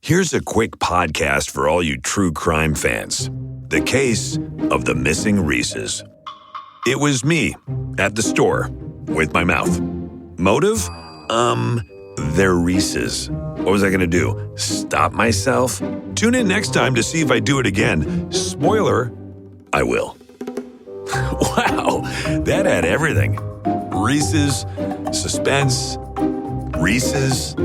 Here's a quick podcast for all you true crime fans. The case of the missing Reeses. It was me at the store with my mouth. Motive? They're Reeses. What was I going to do? Stop myself? Tune in next time to see if I do it again. Spoiler, I will. Wow, that had everything. Reeses, suspense, Reeses.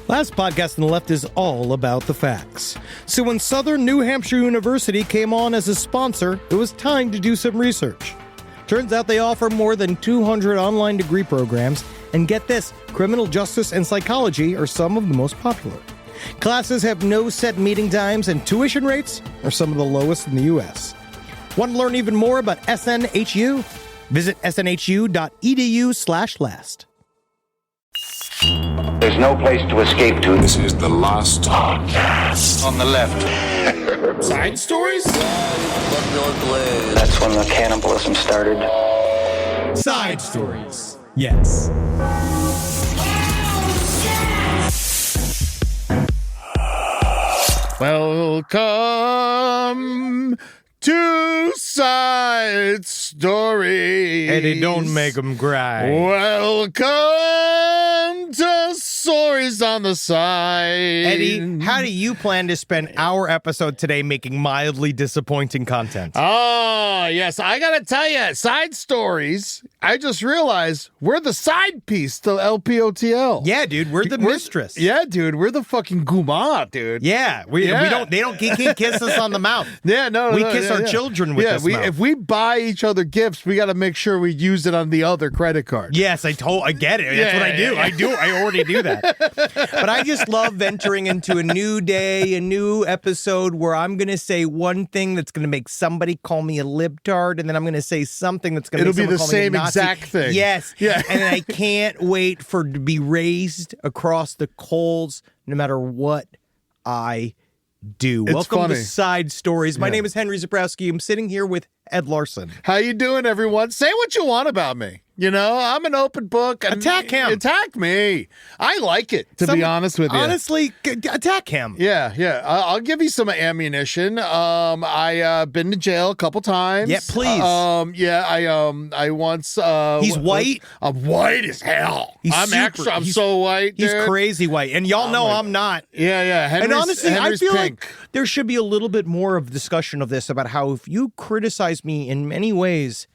Last podcast on the left is all about the facts. So when Southern New Hampshire University came on as a sponsor, it was time to do some research. Turns out they offer more than 200 online degree programs, and get this, criminal justice and psychology are some of the most popular. Classes have no set meeting times, and tuition rates are some of the lowest in the U.S. Want to learn even more about SNHU? Visit snhu.edu/last. There's no place to escape to. This is the last podcast. On the left. Side stories? That's when the cannibalism started. Side stories. Yes. Welcome to Side Stories. Eddie, don't make them cry. Welcome to Stories on the Side. Eddie, how do you plan to spend our episode today making mildly disappointing content? Oh, yes. I got to tell you, Side Stories, I just realized we're the side piece to LPOTL. Yeah, dude, we're the mistress. Yeah, dude, we're the fucking guma, dude. Yeah, we don't. They can't kiss us on the mouth. Yeah, no, we kiss our children with this mouth. If we buy each other gifts, we got to make sure we use it on the other credit card. Yes, I get it. That's what I do. I already do that. But I just love entering into a new day, a new episode where I'm going to say one thing that's going to make somebody call me a libtard, and then I'm going to say something that's going to make someone call me a Nazi. It'll be the same exact thing. Yes. Yeah. And I can't wait for it to be raised across the coals no matter what I do. It's Welcome funny. to Side Stories. My name is Henry Zabrowski. I'm sitting here with Ed Larson. How you doing, everyone? Say what you want about me. You know, I'm an open book. And Attack him. Attack me. I like it, to be honest with you. Honestly, attack him. Yeah. I'll give you some ammunition. I've been to jail a couple times. Yeah, please. I once. He's white. I'm white as hell. I'm so white. He's dude. crazy white, and y'all know I'm not. Yeah. And honestly, I feel pink. like there should be a little bit more of discussion of this about how if you criticize me in many ways,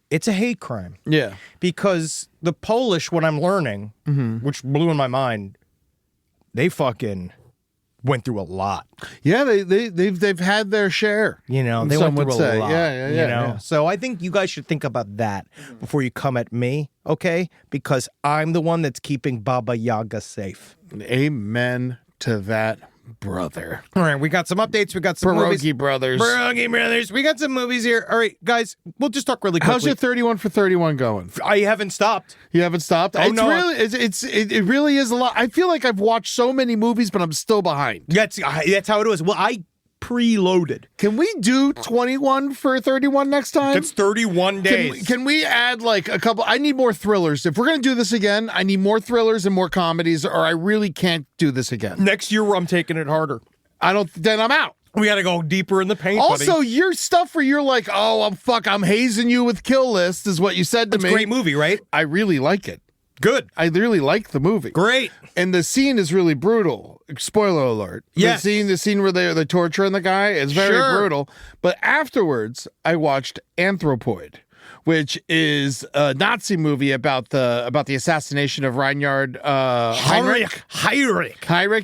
it's a hate crime. Yeah. Because the Polish, what I'm learning, which blew in my mind, they fucking went through a lot. Yeah, they've had their share. You know, they went through a lot. Yeah. You know? So I think you guys should think about that before you come at me, okay? Because I'm the one that's keeping Baba Yaga safe. Amen to that, brother. All right, we got some updates. We got some movies. Pierogi brothers. Pierogi brothers. We got some movies here. All right, guys, we'll just talk really quickly. How's your 31 for 31 going? I haven't stopped. You haven't stopped? Oh, no. It really is a lot. I feel like I've watched so many movies, but I'm still behind. That's how it is. Well, I preloaded. Can we do 21 for 31 next time? It's 31 days. Can we add like a couple? I need more thrillers. If we're going to do this again, I need more thrillers and more comedies, or I really can't do this again. Next year, I'm taking it harder. Then I'm out. We got to go deeper in the paint, Also, buddy. your stuff where you're like, I'm hazing you with Kill List is what you said to me. It's a great movie, right? I really like it. Good. I really like the movie. Great. And the scene is really brutal. Spoiler alert. Yes. The scene where they're torturing the guy is very brutal. But afterwards, I watched Anthropoid, which is a Nazi movie about the assassination of Reinhard Heinrich.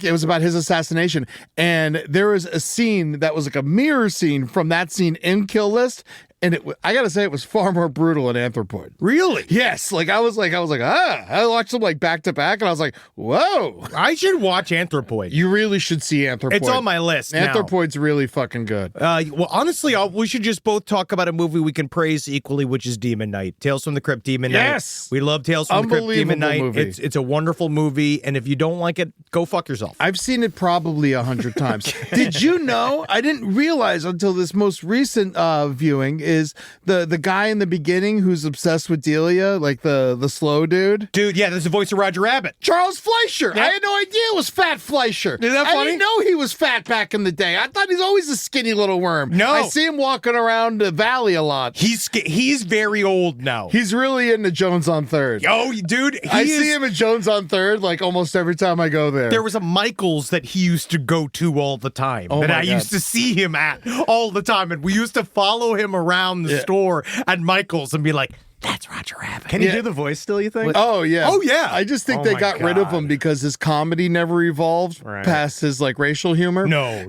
It was about his assassination. And there was a scene that was like a mirror scene from that scene in Kill List. And I gotta say, it was far more brutal in Anthropoid. Really? Yes. I was like, I watched them like back to back, and I was like, whoa. I should watch Anthropoid. You really should see Anthropoid. It's on my list now. Anthropoid's really fucking good. Well, honestly, we should just both talk about a movie we can praise equally, which is Demon Knight. Tales from the Crypt, Demon Knight. Yes. We love Tales from the Crypt, Demon Knight. Movie. It's a wonderful movie, and if you don't like it, go fuck yourself. I've seen it probably 100 times. Did you know? I didn't realize until this most recent viewing is the guy in the beginning who's obsessed with Delia, like the slow dude. Dude, yeah, that's the voice of Roger Rabbit. Charles Fleischer. Yep. I had no idea it was Fat Fleischer. Isn't that funny? I didn't know he was fat back in the day. I thought he's always a skinny little worm. No. I see him walking around the valley a lot. He's very old now. He's really into Jones on Third. Oh, dude, I see him at Jones on Third like almost every time I go there. There was a Michael's that he used to go to all the time. Oh that my I God. used to see him at all the time. And we used to follow him around the store at Michael's and be like, that's Roger Rabbit. Can he do the voice still, you think? Oh, yeah. Oh, yeah. I just think Oh they my got rid of God. him because his comedy never evolved past his like racial humor. No.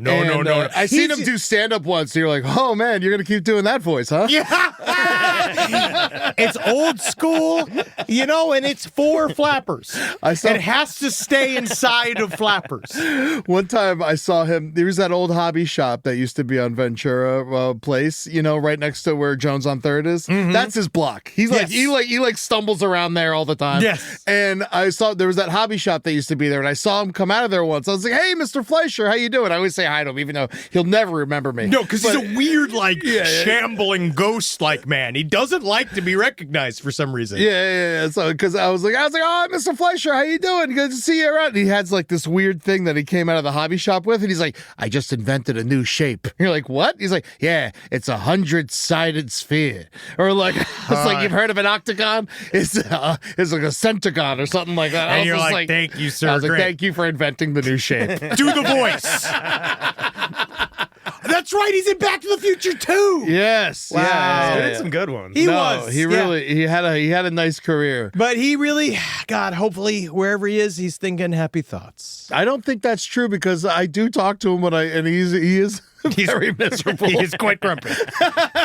I seen He's- him do stand-up once, and you're like, oh, man, you're going to keep doing that voice, huh? It's old school, and it's for flappers. It has to stay inside of flappers. One time I saw him, there was that old hobby shop that used to be on Ventura Place, right next to where Jones on Third is. That's his block. He's like, Yes. he stumbles around there all the time. Yes. And I saw, there was that hobby shop that used to be there, and I saw him come out of there once. I was like, hey, Mr. Fleischer, how you doing? I always say hi to him, even though he'll never remember me. No, because he's But- a weird, shambling ghost-like man. He doesn't like to be recognized for some reason. Yeah. So, because I was like, oh, Mr. Fleischer, how you doing? Good to see you around. And he has like this weird thing that he came out of the hobby shop with, and he's like, I just invented a new shape. You're like, what? He's like, yeah, it's 100-sided sphere, or like, it's like you've heard of an octagon. It's like a centagon or something like that. I And was you're just like, thank you, sir. I was like, Great. thank you for inventing the new shape. Do the voice. That's right. He's in Back to the Future too. Yes. Wow. Yeah. He did some good ones. He No, was. he really he had a nice career. But he really, God, hopefully wherever he is, he's thinking happy thoughts. I don't think that's true because I do talk to him and he is very miserable. He's quite grumpy.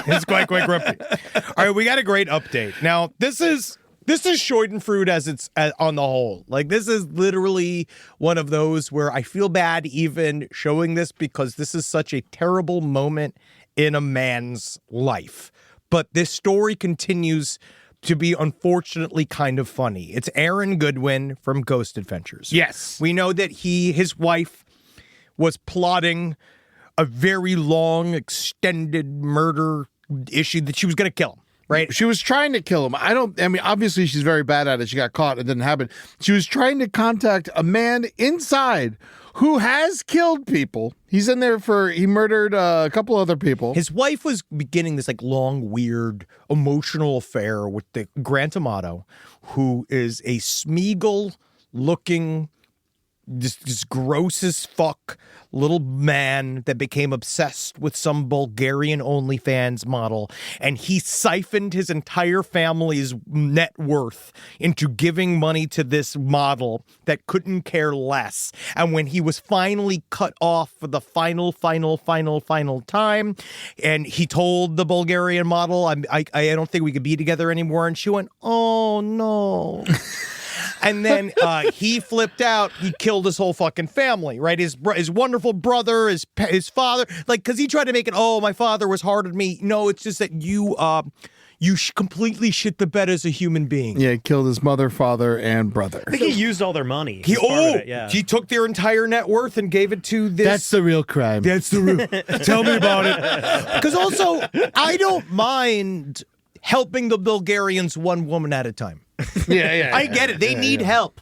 He's quite grumpy. All right, we got a great update. Now, this is Schadenfreude as it's on the whole. Like, this is literally one of those where I feel bad even showing this because this is such a terrible moment in a man's life. But this story continues to be unfortunately kind of funny. It's Aaron Goodwin from Ghost Adventures. Yes. We know that his wife was plotting a very long, extended murder issue that she was going to kill him. Right. She was trying to kill him. I mean, obviously she's very bad at it. She got caught. It didn't happen. She was trying to contact a man inside who has killed people. He's in there he murdered a couple other people. His wife was beginning this long, weird, emotional affair with the Grant Amato, who is a Smeagol-looking, this gross as fuck little man that became obsessed with some Bulgarian OnlyFans model, and he siphoned his entire family's net worth into giving money to this model that couldn't care less. And when he was finally cut off for the final time, and he told the Bulgarian model, I don't think we could be together anymore, and she went, oh no. And then he flipped out. He killed his whole fucking family, right? His wonderful brother, his father, because he tried to make it, oh, my father was hard on me. No, it's just that you completely shit the bed as a human being. Yeah, killed his mother, father, and brother. I think he used all their money. He took their entire net worth and gave it to this. That's the real crime. That's the real. Tell me about it. Because also, I don't mind helping the Bulgarians one woman at a time. Yeah. I get it. They need help.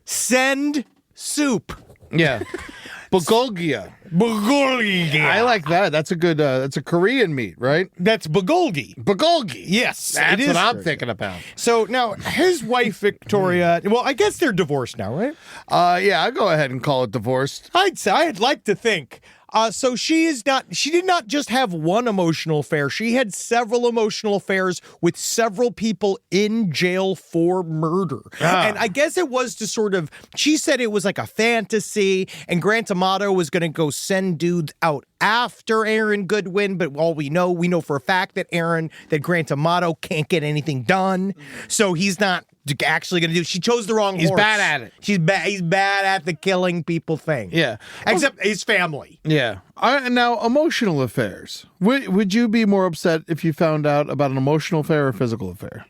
Send soup. Yeah. Bulgogia. Bulgogi. I like that. That's a good, that's a Korean meat, right? That's bulgogi. Bulgogi. Yes. That's it is what I'm Korean. thinking about. So now his wife, Victoria, well, I guess they're divorced now, right? Yeah, I'll go ahead and call it divorced. I'd like to think. So she did not just have one emotional affair. She had several emotional affairs with several people in jail for murder. And I guess it was to sort of, she said it was like a fantasy, and Grant Amato was going to go send dudes out after Aaron Goodwin, but all we know for a fact that Grant Amato can't get anything done. So he's not actually going to do. She chose the wrong horse. He's bad at it. He's bad at the killing people thing. Yeah. Except his family. Yeah. Now, emotional affairs. Would you be more upset if you found out about an emotional affair or a physical affair?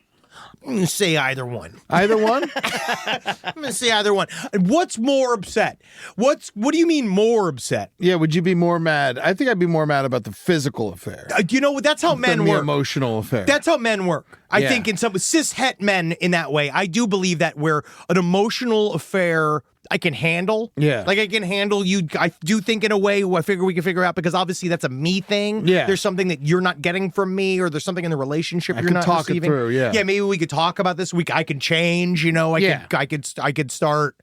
I'm going to say either one. Either one? I'm going to say either one. What's more upset? What do you mean more upset? Yeah, would you be more mad? I think I'd be more mad about the physical affair. You know, that's how men than the work. emotional affair. That's how men work. I Yeah. think in some cis-het men in that way, I do believe that where an emotional affair I can handle. Yeah. Like I can handle you. I do think in a way I figure we can figure out because obviously that's a me thing. Yeah. There's something that you're not getting from me or there's something in the relationship I you're can not talk it receiving. through, yeah. Yeah, maybe we could talk about this. I can change, you know. I could start.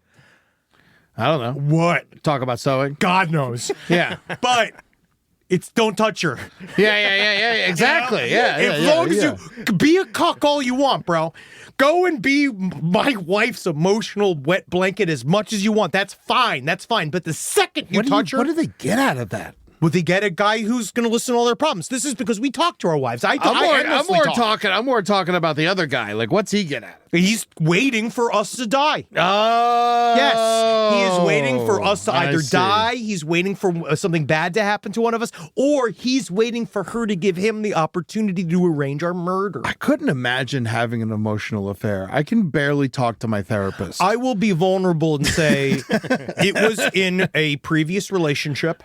I don't know. What? Talk about sewing. God knows. Yeah. But it's don't touch her. Yeah. Exactly. Yeah. As long as you be a cuck all you want, bro. Go and be my wife's emotional wet blanket as much as you want. That's fine. That's fine. But the second you touch her, what do they get out of that? will they get a guy who's going to listen to all their problems? This is because we talk to our wives. I'm more talking about the other guy. Like, what's he get at? He's waiting for us to die. Oh, Yes, he is waiting for us to I either see. die, he's waiting for something bad to happen to one of us, or he's waiting for her to give him the opportunity to arrange our murder. I couldn't imagine having an emotional affair. I can barely talk to my therapist. I will be vulnerable and say it was in a previous relationship,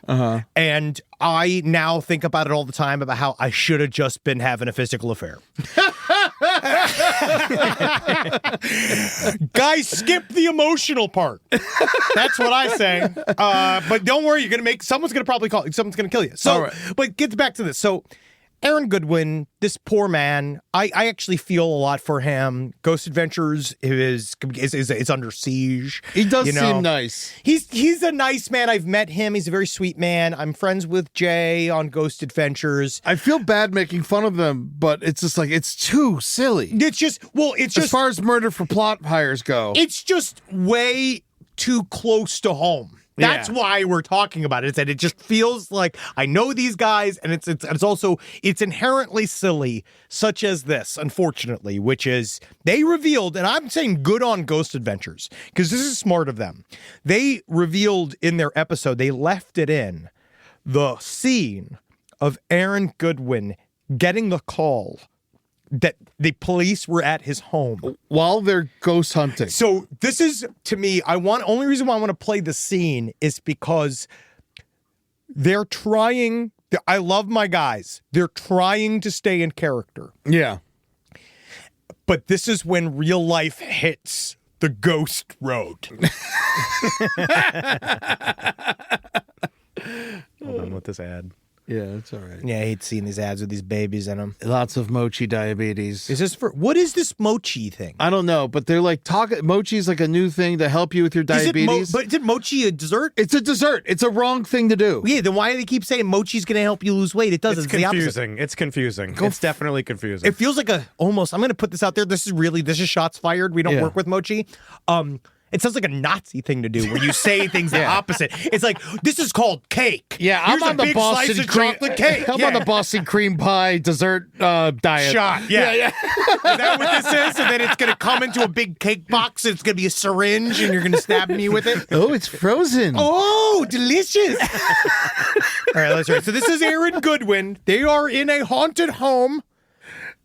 and I now think about it all the time about how I should have just been having a physical affair. Guys, skip the emotional part. That's what I say. But don't worry, someone's gonna probably call. Someone's gonna kill you. So, All right. But get back to this. So, Aaron Goodwin, this poor man, I actually feel a lot for him. Ghost Adventures is under siege. he does you know? seem nice. He's a nice man. I've met him. He's a very sweet man. I'm friends with Jay on Ghost Adventures. I feel bad making fun of them, but it's just like, it's too silly. It's just As far as murder for plot hires go. it's just way too close to home. That's Yeah. why we're talking about it. It's that it just feels like I know these guys, and it's also inherently silly, such as this, unfortunately, which is they revealed, and I'm saying good on Ghost Adventures because this is smart of them. They revealed in their episode, they left it in the scene of Aaron Goodwin getting the call that the police were at his home while they're ghost hunting. So this is, to me, only reason why I want to play the scene is because they're trying, I love my guys. They're trying to stay in character. Yeah. But this is when real life hits the ghost road. Hold on with this ad. Yeah, it's all right. Yeah, I hate seeing these ads with these babies in them. Lots of mochi diabetes. What is this mochi thing? I don't know, but they're like mochi is like a new thing to help you with your diabetes. But isn't mochi a dessert? It's a dessert. It's a wrong thing to do. Yeah, then why do they keep saying mochi's going to help you lose weight? It doesn't. It's the opposite. confusing. It's confusing. It's definitely confusing. It feels like almost, I'm going to put this out there. This is shots fired. We don't work with mochi. It sounds like a Nazi thing to do where you say things the opposite. It's like, this is called cake. Yeah, Here's I'm on a the big Boston slice of cream chocolate cake. I'm on the Boston cream pie dessert diet. Shot. Yeah. Is that what this is? And then it's going to come into a big cake box. And it's going to be a syringe and you're going to stab me with it. Oh, it's frozen. Oh, delicious. All right, let's hear it. So this is Aaron Goodwin. They are in a haunted home.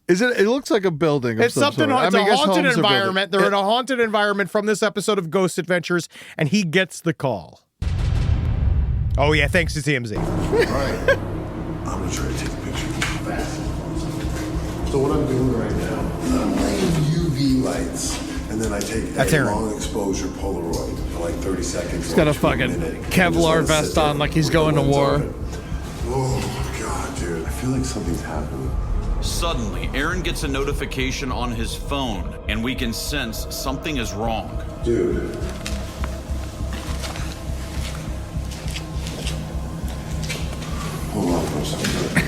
Is it? It looks like a building. It's something. Sort. It's I mean, a haunted environment. They're in a haunted environment from this episode of Ghost Adventures, and he gets the call. Oh yeah, thanks to TMZ. All right, I'm gonna try to take a picture fast. So what I'm doing right now, I'm laying UV lights, and then I take That's a Aaron. long exposure Polaroid for like 30 seconds. He's got a fucking Kevlar vest on, like he's going to war. Oh my god, dude! I feel like something's happening. Suddenly, Aaron gets a notification on his phone, and we can sense something is wrong. Dude. Hold on for a second.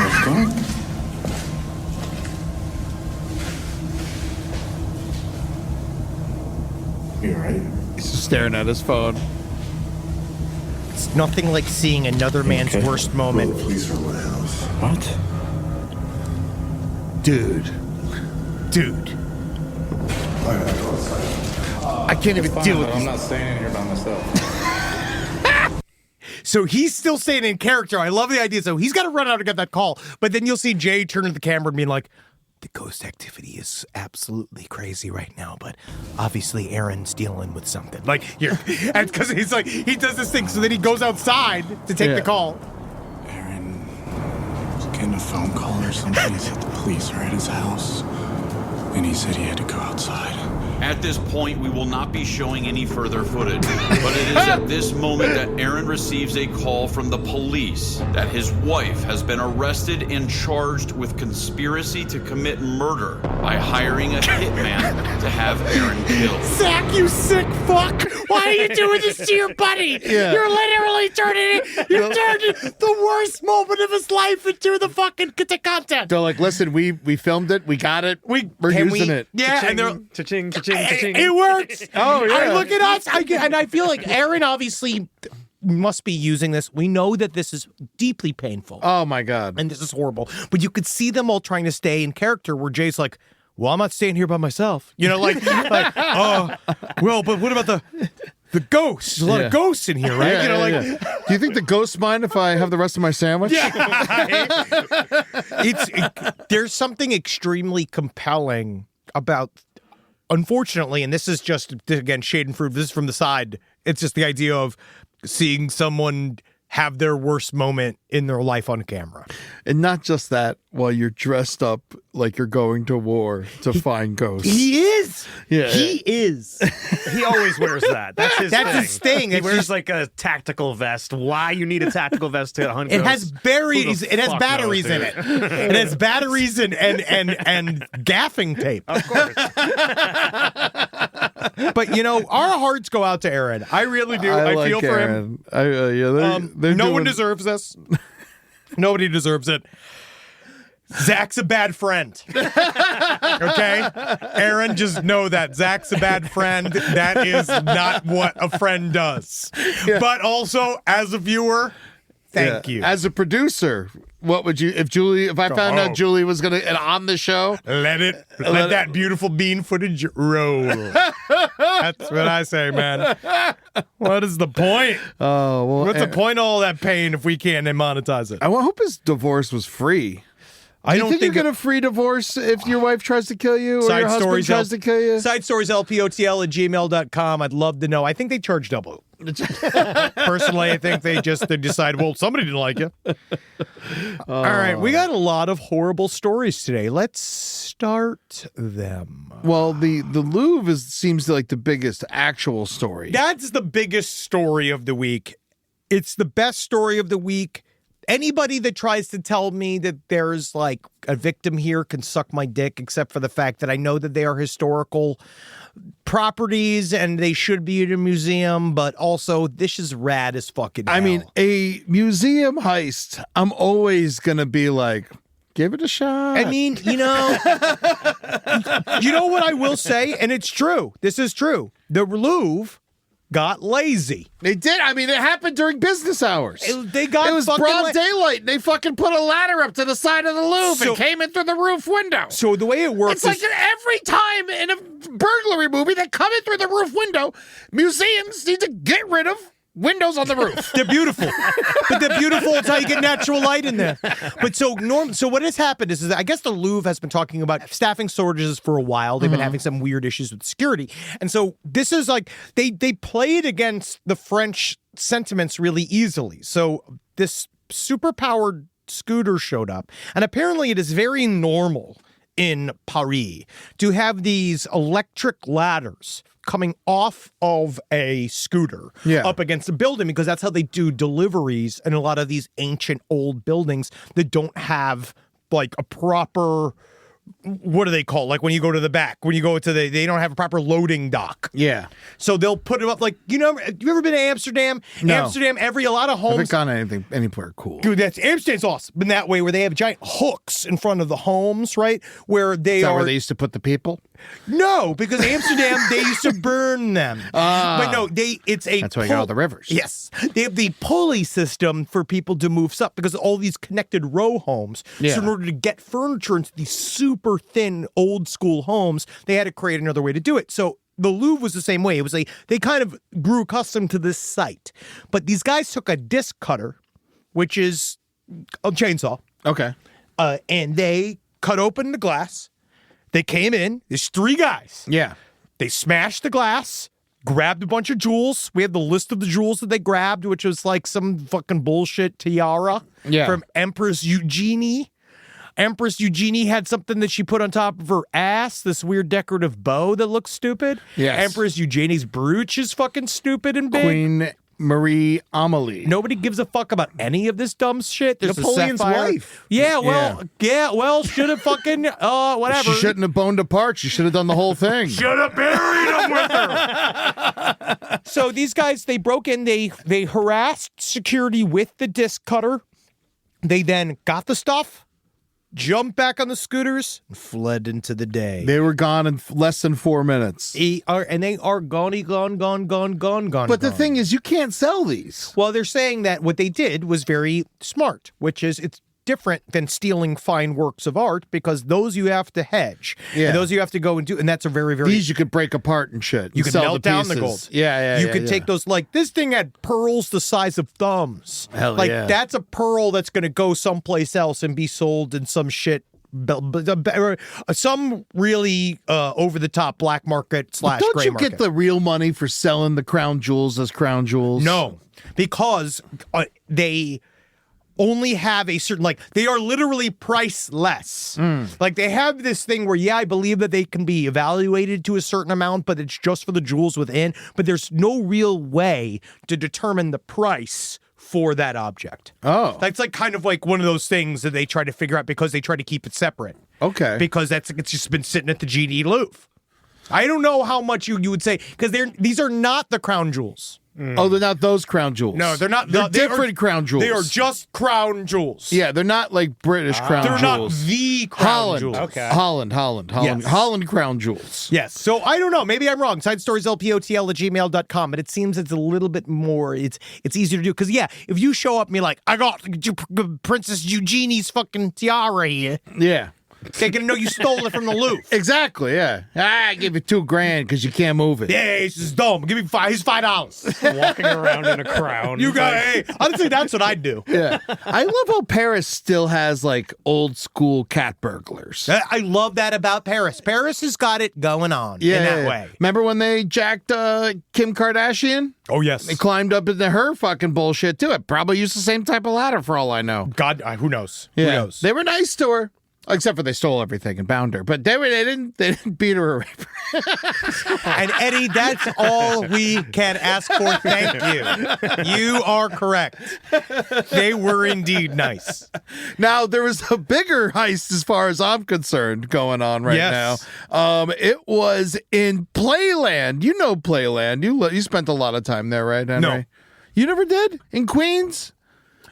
What's going? You alright? He's just staring at his phone. It's nothing like seeing another man's worst moment. Well, the police are in my house. What? Dude. I gotta go outside. I can't even deal with I'm this. not staying in here by myself. So he's still staying in character. I love the idea. So he's got to run out and get that call. But then you'll see Jay turn to the camera and being like, the ghost activity is absolutely crazy right now, but obviously Aaron's dealing with something. Like, here, and because he's like, he does this thing, so then he goes outside to take the call. Aaron was getting a phone call or something. He said the police are at his house, and he said he had to go outside. At this point, we will not be showing any further footage, but it is at this moment that Aaron receives a call from the police that his wife has been arrested and charged with conspiracy to commit murder by hiring a hitman to have Aaron killed. Zach, you sick fuck! Why are you doing this to your buddy? Yeah. You're literally turning the worst moment of his life into the fucking content. They're like, listen, we filmed it, we got it, we're using it. Yeah, and they're Cha-ching, cha-ching, cha-ching. it works. Oh, yeah. I look at us, and I feel like Aaron obviously must be using this. We know that this is deeply painful. Oh my God. And this is horrible. But you could see them all trying to stay in character where Jay's like, well, I'm not staying here by myself. You know, well, but what about the ghosts? There's a lot of ghosts in here, right? Yeah, do you think the ghosts mind if I have the rest of my sandwich? There's something extremely compelling about, unfortunately, and this is just, again, shade and fruit, this is from the side, it's just the idea of seeing someone have their worst moment in their life on camera. And not just that, while you're dressed up like you're going to war to find ghosts. He is. Yeah. He is. He always wears that. That's his thing. His thing. He It's wears just, like a tactical vest. Why you need a tactical vest to hunt it ghosts? has berries. Who the It has fuck batteries knows, in dude? it. It has batteries and gaffing tape. Of course. But you know, our hearts go out to Aaron. I really do. I like feel for him. Aaron. No one deserves this. Nobody deserves it. Zach's a bad friend. Okay? Aaron, just know that. Zach's a bad friend. That is not what a friend does. Yeah. But also, as a viewer, thank you. As a producer, what would you, if I found out Julie was going to, on the show? Let that beautiful bean footage roll. That's what I say, man. What is the point? Oh, well. What's the point of all that pain if we can't monetize it? I hope his divorce was free. I don't think you get a free divorce if your wife tries to kill you or your husband tries to kill you? Side stories, lpotl@gmail.com. I'd love to know. I think they charge double. Personally, I think they decide, well, somebody didn't like you. All right, we got a lot of horrible stories today. Let's start them. Well, the Louvre seems like the biggest actual story. That's the biggest story of the week. It's the best story of the week. Anybody that tries to tell me that there's like a victim here can suck my dick, except for the fact that I know that they are historical properties and they should be in a museum, but also this is rad as fucking hell. I mean, a museum heist, I'm always going to be like, give it a shot. I mean, you know what I will say, and it's true. This is true. The Louvre got lazy. They did. I mean, it happened during business hours. It was broad daylight. They fucking put a ladder up to the side of the Louvre and came in through the roof window. So the way it works It's like every time in a burglary movie they come in through the roof window, museums need to get rid of windows on the roof. They're beautiful. But they're beautiful. It's how you get natural light in there. But so what has happened is that I guess the Louvre has been talking about staffing shortages for a while. They've been having some weird issues with security. And so this is like, they played against the French sentiments really easily. So this super-powered scooter showed up. And apparently it is very normal in Paris to have these electric ladders coming off of a scooter up against a building, because that's how they do deliveries in a lot of these ancient old buildings that don't have like a proper, what do they call it? Like when you go to the back, when you go to they don't have a proper loading dock. Yeah. So they'll put it up like, have you ever been to Amsterdam? No. Amsterdam, a lot of homes. I haven't gone anywhere cool. Dude, Amsterdam's awesome in that way, where they have giant hooks in front of the homes, right? Where they Is that where they used to put the people? No, because Amsterdam, they used to burn them. But no, that's why you got all the rivers. Yes. They have the pulley system for people to move stuff because of all these connected row homes. Yeah. So in order to get furniture into these super thin old school homes, they had to create another way to do it. So the Louvre was the same way. It was they kind of grew accustomed to this site. But these guys took a disc cutter, which is a chainsaw. Okay. And they cut open the glass. They came in. There's 3 guys. Yeah. They smashed the glass, grabbed a bunch of jewels. We have the list of the jewels that they grabbed, which was like some fucking bullshit tiara from Empress Eugenie. Empress Eugenie had something that she put on top of her ass, this weird decorative bow that looks stupid. Yes. Empress Eugenie's brooch is fucking stupid and big. Queen Marie Amelie. Nobody gives a fuck about any of this dumb shit. There's Napoleon's a sapphire. wife. Yeah, well, should have fucking, whatever. She shouldn't have boned apart. She should have done the whole thing. Should have buried him with her. So these guys, they broke in, they harassed security with the disc cutter. They then got the stuff, jumped back on the scooters, and fled into the day. They were gone in less than 4 minutes. And they are gone. But the thing is, you can't sell these. Well, they're saying that what they did was very smart, which is it's different than stealing fine works of art because those you have to hedge. Yeah. And those you have to go and do. And that's a very, very... These you could break apart and shit. You could sell melt down the pieces. gold. Yeah. You could take those, like, this thing had pearls the size of thumbs. Hell like, yeah. that's a pearl that's going to go someplace else and be sold in some shit. Some really over-the-top black market / gray market. Don't you get the real money for selling the crown jewels as crown jewels? No, because they only have a certain, like, they are literally priceless. Like, they have this thing where, I believe that they can be evaluated to a certain amount, but it's just for the jewels within. But there's no real way to determine the price for that object. Oh. That's like kind of like one of those things that they try to figure out because they try to keep it separate. Okay. Because it's just been sitting at the GD Louvre. I don't know how much you would say, because these are not the crown jewels. Oh, they're not those crown jewels. No, they're not. They're different crown jewels. They are just crown jewels. Yeah, they're not like British crown They're jewels. not the crown Holland. jewels. Okay. Holland. Yes. Holland crown jewels. Yes. So I don't know. Maybe I'm wrong. SideStoriesLPOTL@gmail.com. But it seems it's a little bit more. It's easier to do. Because, if you show up and be like, I got Princess Eugenie's fucking tiara here. Yeah. They're going to know you stole it from the Louvre. Exactly, yeah. I give you $2,000 because you can't move it. Yeah, this is dumb. Give me He's $5. Walking around in a crown. You got, honestly, that's what I'd do. Yeah. I love how Paris still has like old school cat burglars. I love that about Paris. Paris has got it going on in that way. Remember when they jacked Kim Kardashian? Oh, yes. They climbed up into her fucking bullshit too. It probably used the same type of ladder for all I know. God, who knows? Yeah. Who knows? They were nice to her. Except for they stole everything and bound her. But they didn't beat her or rape her. And Eddie, that's all we can ask for. Thank you. You are correct. They were indeed nice. Now, there was a bigger heist as far as I'm concerned going on right now. It was in Playland. You know Playland. You spent a lot of time there, right, Henry? No. You never did? In Queens?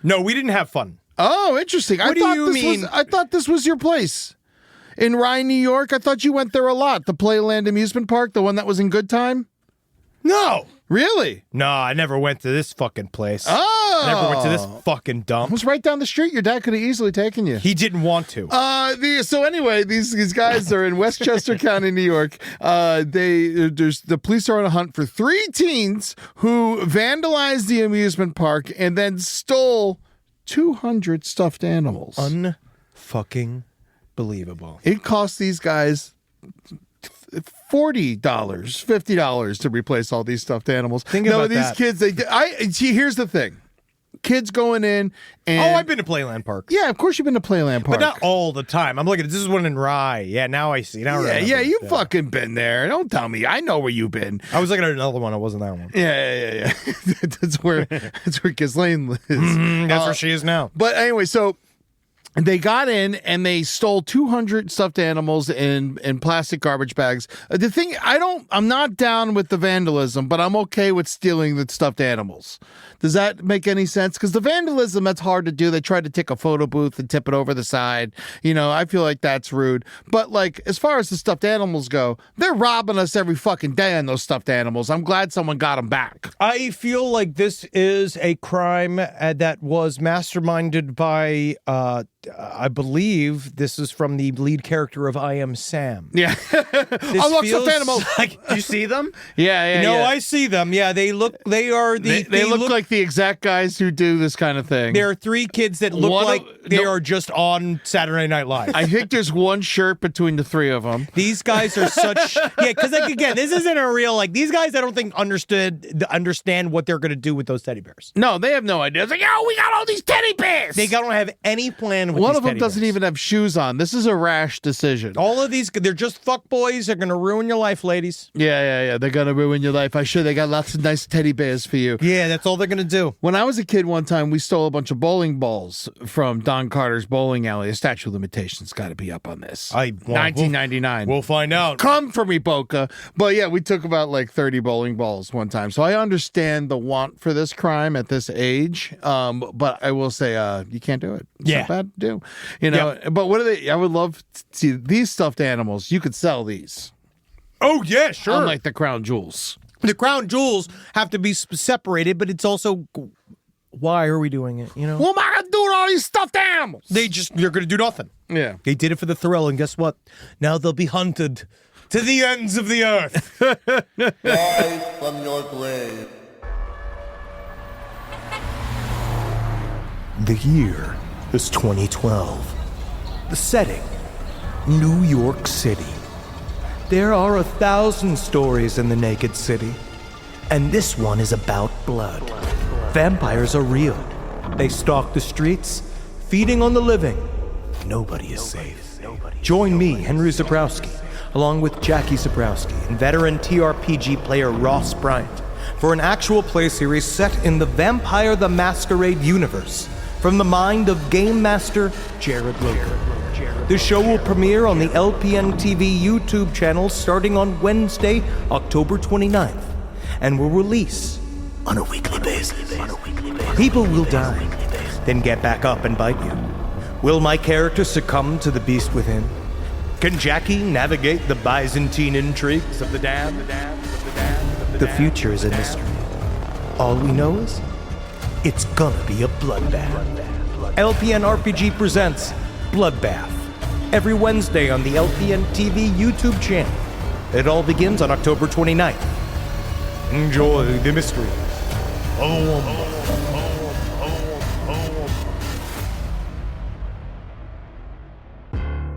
No, we didn't have fun. Oh, interesting. What do you mean? I thought this was your place. In Rye, New York? I thought you went there a lot. The Playland amusement park, the one that was in Good Time? No. Really? No, I never went to this fucking place. Oh. I never went to this fucking dump. It was right down the street. Your dad could have easily taken you. He didn't want to. So anyway, these guys are in Westchester County, New York. The police are on a hunt for 3 teens who vandalized the amusement park and then stole 200 stuffed animals. Unfucking believable. It cost these guys $40, $50 to replace all these stuffed animals. Think about these that. kids. Here's the thing: kids going in and I've been to Playland Park. Yeah, of course you've been to Playland Park, But not all the time. I'm looking at this is one in Rye. Yeah, now I see. Now I remember. Yeah, you've fucking been there. Don't tell me. I know where you've been. I was looking at another one. It wasn't that one. Yeah. that's where Ghislaine is. That's where she is now. But anyway, so they got in and they stole 200 stuffed animals in plastic garbage bags. The thing, I'm not down with the vandalism, but I'm okay with stealing the stuffed animals. Does that make any sense? Because the vandalism, that's hard to do. They tried to take a photo booth and tip it over the side. I feel like that's rude. But like, as far as the stuffed animals go, they're robbing us every fucking day on those stuffed animals. I'm glad someone got them back. I feel like this is a crime that was masterminded by I believe this is from the lead character of I Am Sam. Yeah. I look stuffed animals. Like, do you see them? Yeah. No, I see them. Yeah, they look like the exact guys who do this kind of thing. There are three kids that look like they are just on Saturday Night Live. I think there's one shirt between the three of them. These guys are such because again, this isn't a real these guys. I don't think understand what they're going to do with those teddy bears. No, they have no idea. It's like, yo, we got all these teddy bears. They don't have any plan with one these of them teddy doesn't bears. even have shoes on. This is a rash decision. All of these, they're just fuck boys. They're going to ruin your life, ladies. Yeah. They're going to ruin your life. I'm sure they got lots of nice teddy bears for you. Yeah, that's all they're going to do. When I was a kid one time, we stole a bunch of bowling balls from Don Carter's bowling alley. The statute of limitations got to be up on this. 1999. We'll find out. Come for me, Boca. But yeah, we took about like 30 bowling balls one time. So I understand the want for this crime at this age. But I will say, you can't do it. It's not bad to do. You know, but what are they? I would love to see these stuffed animals. You could sell these. Oh, yeah, sure. Unlike the crown jewels. The crown jewels have to be separated, but it's also, why are we doing it? You know? What am I going to do with all these stuffed animals? They're going to do nothing. Yeah. They did it for the thrill, and guess what? Now they'll be hunted to the ends of the earth. Rise from your grave. The year is 2012. The setting, New York City. There are 1,000 stories in the naked city, and this one is about blood. Vampires are real. They stalk the streets, feeding on the living. Nobody is safe. Join me, Henry Zabrowski, along with Jackie Zabrowski and veteran TRPG player Ross Bryant, for an actual play series set in the Vampire the Masquerade universe, from the mind of Game Master Jared Logan. The show will premiere on the LPN TV YouTube channel starting on Wednesday, October 29th, and will release on a weekly basis. People will die, then get back up and bite you. Will my character succumb to the beast within? Can Jackie navigate the Byzantine intrigues of the damned? The future is a mystery. All we know is, it's gonna be a bloodbath. LPN RPG presents Bloodbath, every Wednesday on the LPN TV YouTube channel. It all begins on October 29th. Enjoy the mystery.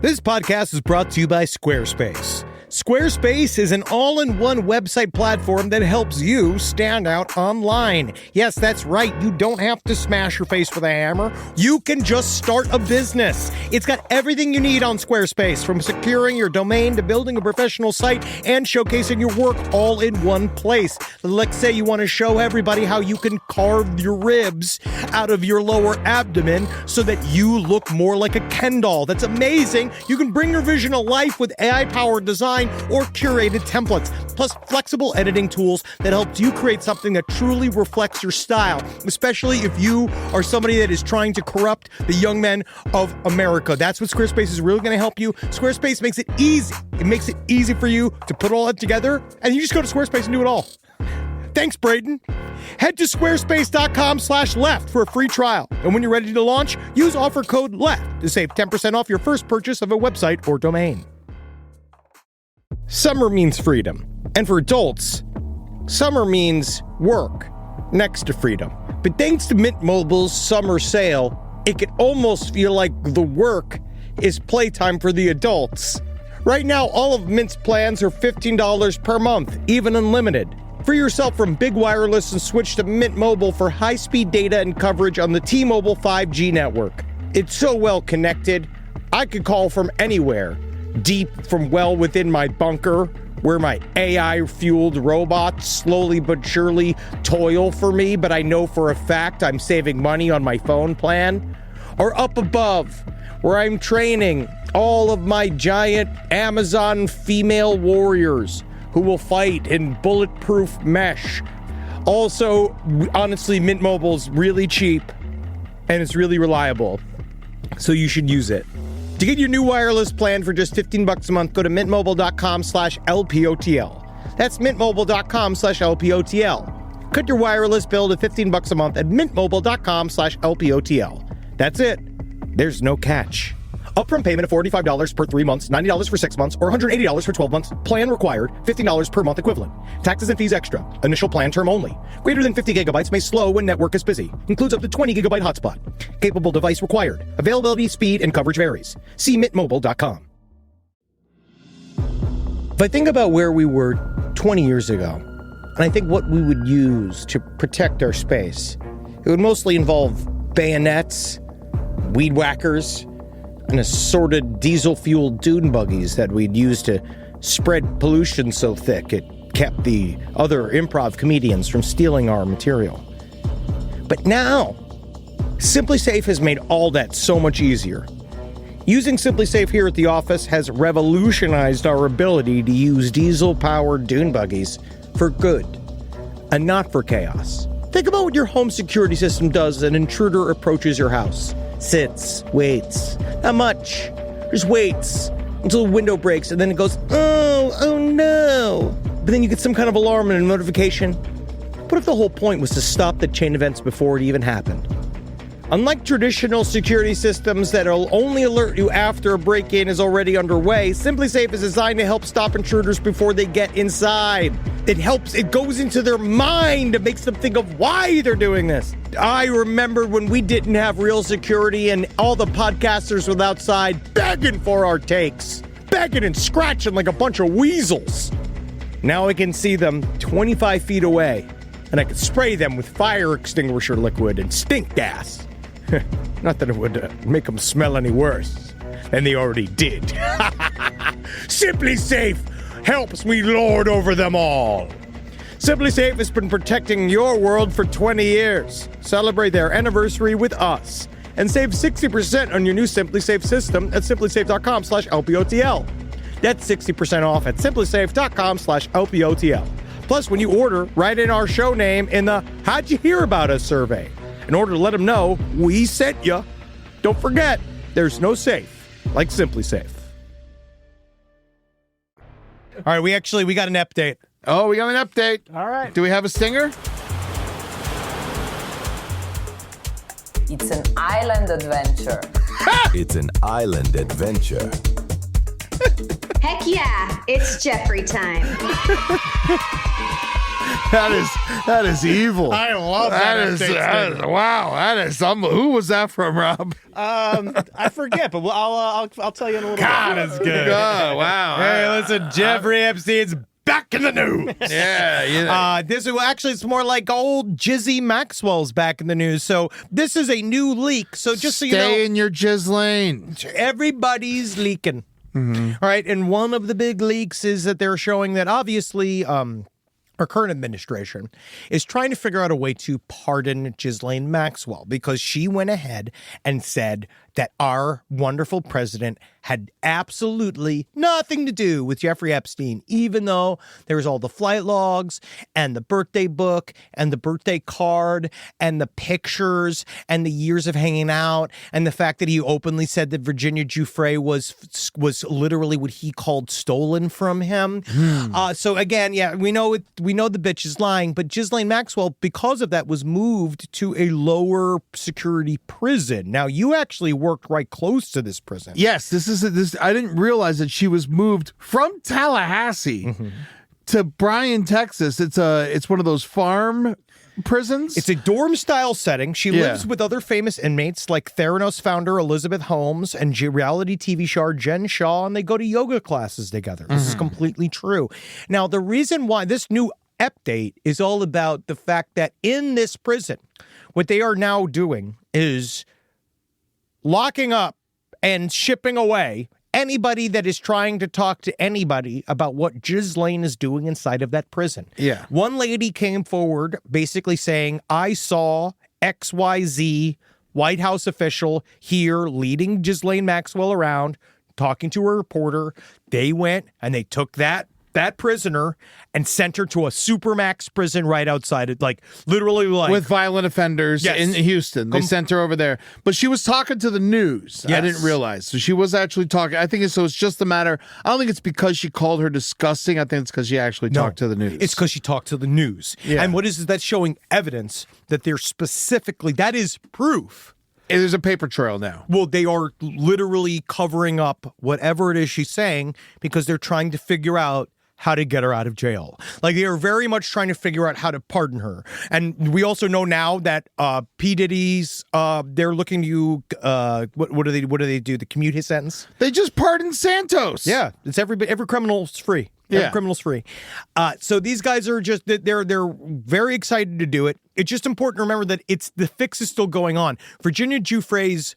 This podcast is brought to you by Squarespace. Squarespace is an all-in-one website platform that helps you stand out online. Yes, that's right. You don't have to smash your face with a hammer. You can just start a business. It's got everything you need on Squarespace, from securing your domain to building a professional site and showcasing your work all in one place. Let's say you want to show everybody how you can carve your ribs out of your lower abdomen so that you look more like a Ken doll. That's amazing. You can bring your vision to life with AI-powered design or curated templates, plus flexible editing tools that helps you create something that truly reflects your style, especially if you are somebody that is trying to corrupt the young men of America. That's what Squarespace is really going to help you. Squarespace makes it easy. It makes it easy for you to put all that together, and you just go to Squarespace and do it all. Thanks, Braden. Head to squarespace.com/left for a free trial. And when you're ready to launch, use offer code LEFT to save 10% off your first purchase of a website or domain. Summer means freedom. And for adults, summer means work next to freedom. But thanks to Mint Mobile's summer sale, it can almost feel like the work is playtime for the adults. Right now, all of Mint's plans are $15 per month, even unlimited. Free yourself from big wireless and switch to Mint Mobile for high-speed data and coverage on the T-Mobile 5G network. It's so well connected, I could call from anywhere. Deep from well within my bunker, where my AI-fueled robots slowly but surely toil for me, but I know for a fact I'm saving money on my phone plan. Or up above, where I'm training all of my giant Amazon female warriors who will fight in bulletproof mesh. Also, honestly, Mint Mobile's really cheap and it's really reliable, so you should use it. To get your new wireless plan for just $15 a month, go to mintmobile.com/LPOTL. That's mintmobile.com/LPOTL. Cut your wireless bill to $15 a month at mintmobile.com/LPOTL. That's it. there's no catch. Upfront payment of $45 per 3 months, $90 for 6 months, or $180 for 12 months. Plan required, $15 per month equivalent. Taxes and fees extra. Initial plan term only. Greater than 50 gigabytes may slow when network is busy. Includes up to 20 gigabyte hotspot. Capable device required. Availability, speed, and coverage varies. See mintmobile.com. If I think about where we were 20 years ago, and I think what we would use to protect our space, it would mostly involve bayonets, weed whackers, and assorted diesel-fueled dune buggies that we'd use to spread pollution so thick it kept the other improv comedians from stealing our material. But now, SimpliSafe has made all that so much easier. Using SimpliSafe here at the office has revolutionized our ability to use diesel-powered dune buggies for good, and not for chaos. Think about what your home security system does as an intruder approaches your house. Sits, waits. Not much. Just waits until the window breaks, and then it goes, oh no. But then you get some kind of alarm and a notification. What if the whole point was to stop the chain events before it even happened? Unlike traditional security systems that'll only alert you after a break-in is already underway, SimpliSafe is designed to help stop intruders before they get inside. It goes into their mind. It makes them think of why they're doing this. I remember when we didn't have real security and all the podcasters were outside begging for our takes. Begging and scratching like a bunch of weasels. Now I can see them 25 feet away, and I can spray them with fire extinguisher liquid and stink gas. Not that it would make them smell any worse than they already did. SimpliSafe helps me lord over them all. SimpliSafe has been protecting your world for 20 years. Celebrate their anniversary with us and save 60% on your new SimpliSafe system at simplisafe.com/LPOTL. That's 60% off at simplisafe.com/LPOTL. Plus, when you order, write in our show name in the How'd You Hear About Us survey in order to let them know we sent you. Don't forget, there's no safe like SimpliSafe. All right, we got an update. Oh, we got an update. All right. Do we have a stinger? It's an island adventure. It's an island adventure. Heck yeah, it's Jeffrey time. That is evil. I love that. Wow. That is who was that from, Rob? I forget, but I'll tell you in a little bit. God, it's good. Oh, wow. Hey, listen, Jeffrey Epstein's back in the news. Yeah. It's more like old Jizzy Maxwell's back in the news. So this is a new leak. So just so you know, stay in your jizz lane. Everybody's leaking. Mm-hmm. All right, and one of the big leaks is that they're showing that obviously our current administration is trying to figure out a way to pardon Ghislaine Maxwell because she went ahead and said that our wonderful president had absolutely nothing to do with Jeffrey Epstein, even though there was all the flight logs and the birthday book and the birthday card and the pictures and the years of hanging out and the fact that he openly said that Virginia Giuffre was literally what he called stolen from him. So again, yeah, we know the bitch is lying, but Ghislaine Maxwell, because of that, was moved to a lower security prison. Now, you actually worked right close to this prison. Yes, this. I didn't realize that she was moved from Tallahassee to Bryan, Texas. It's one of those farm prisons. It's a dorm-style setting. She lives with other famous inmates like Theranos founder Elizabeth Holmes and reality TV star Jen Shaw, and they go to yoga classes together. This is completely true. Now, the reason why this new update is all about the fact that in this prison, what they are now doing is locking up and shipping away anybody that is trying to talk to anybody about what Ghislaine is doing inside of that prison. Yeah. One lady came forward basically saying, I saw XYZ White House official here leading Ghislaine Maxwell around, talking to a reporter. They went and they took that prisoner and sent her to a supermax prison right outside it, literally with violent offenders in Houston. They sent her over there, but she was talking to the news. Yes. I didn't realize. So she was actually talking. I think it's just a matter. I don't think it's because she called her disgusting. I think it's because she actually talked to the news. It's because she talked to the news. Yeah. And what is that showing evidence that they're specifically, that is proof there's a paper trail now. Well, they are literally covering up whatever it is she's saying because they're trying to figure out how to get her out of jail. Like, they are very much trying to figure out how to pardon her. And we also know now that P. Diddy's, they're looking to, what do they do? The commute his sentence? They just pardoned Santos. Yeah, it's every criminal's free. Every criminal's free. So these guys are just, they're very excited to do it. It's just important to remember that the fix is still going on. Virginia Giuffre's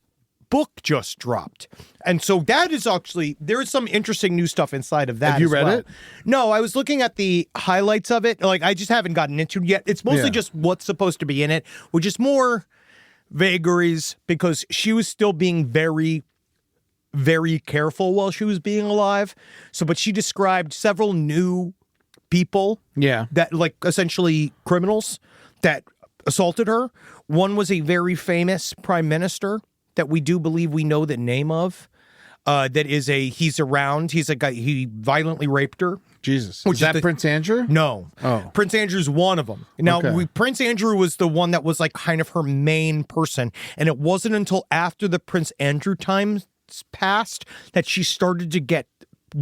book just dropped. And so that is actually, there is some interesting new stuff inside of that. Have you read it? No, I was looking at the highlights of it. Like, I just haven't gotten into it yet. It's mostly just what's supposed to be in it, which is more vagaries because she was still being very, very careful while she was being alive. So, but she described several new people that, like, essentially criminals that assaulted her. One was a very famous prime minister that we do believe we know the name of, he's around. He's a guy, he violently raped her. Jesus. Is that Prince Andrew? No. Oh. Prince Andrew's one of them. Now, Prince Andrew was the one that was like kind of her main person. And it wasn't until after the Prince Andrew times passed that she started to get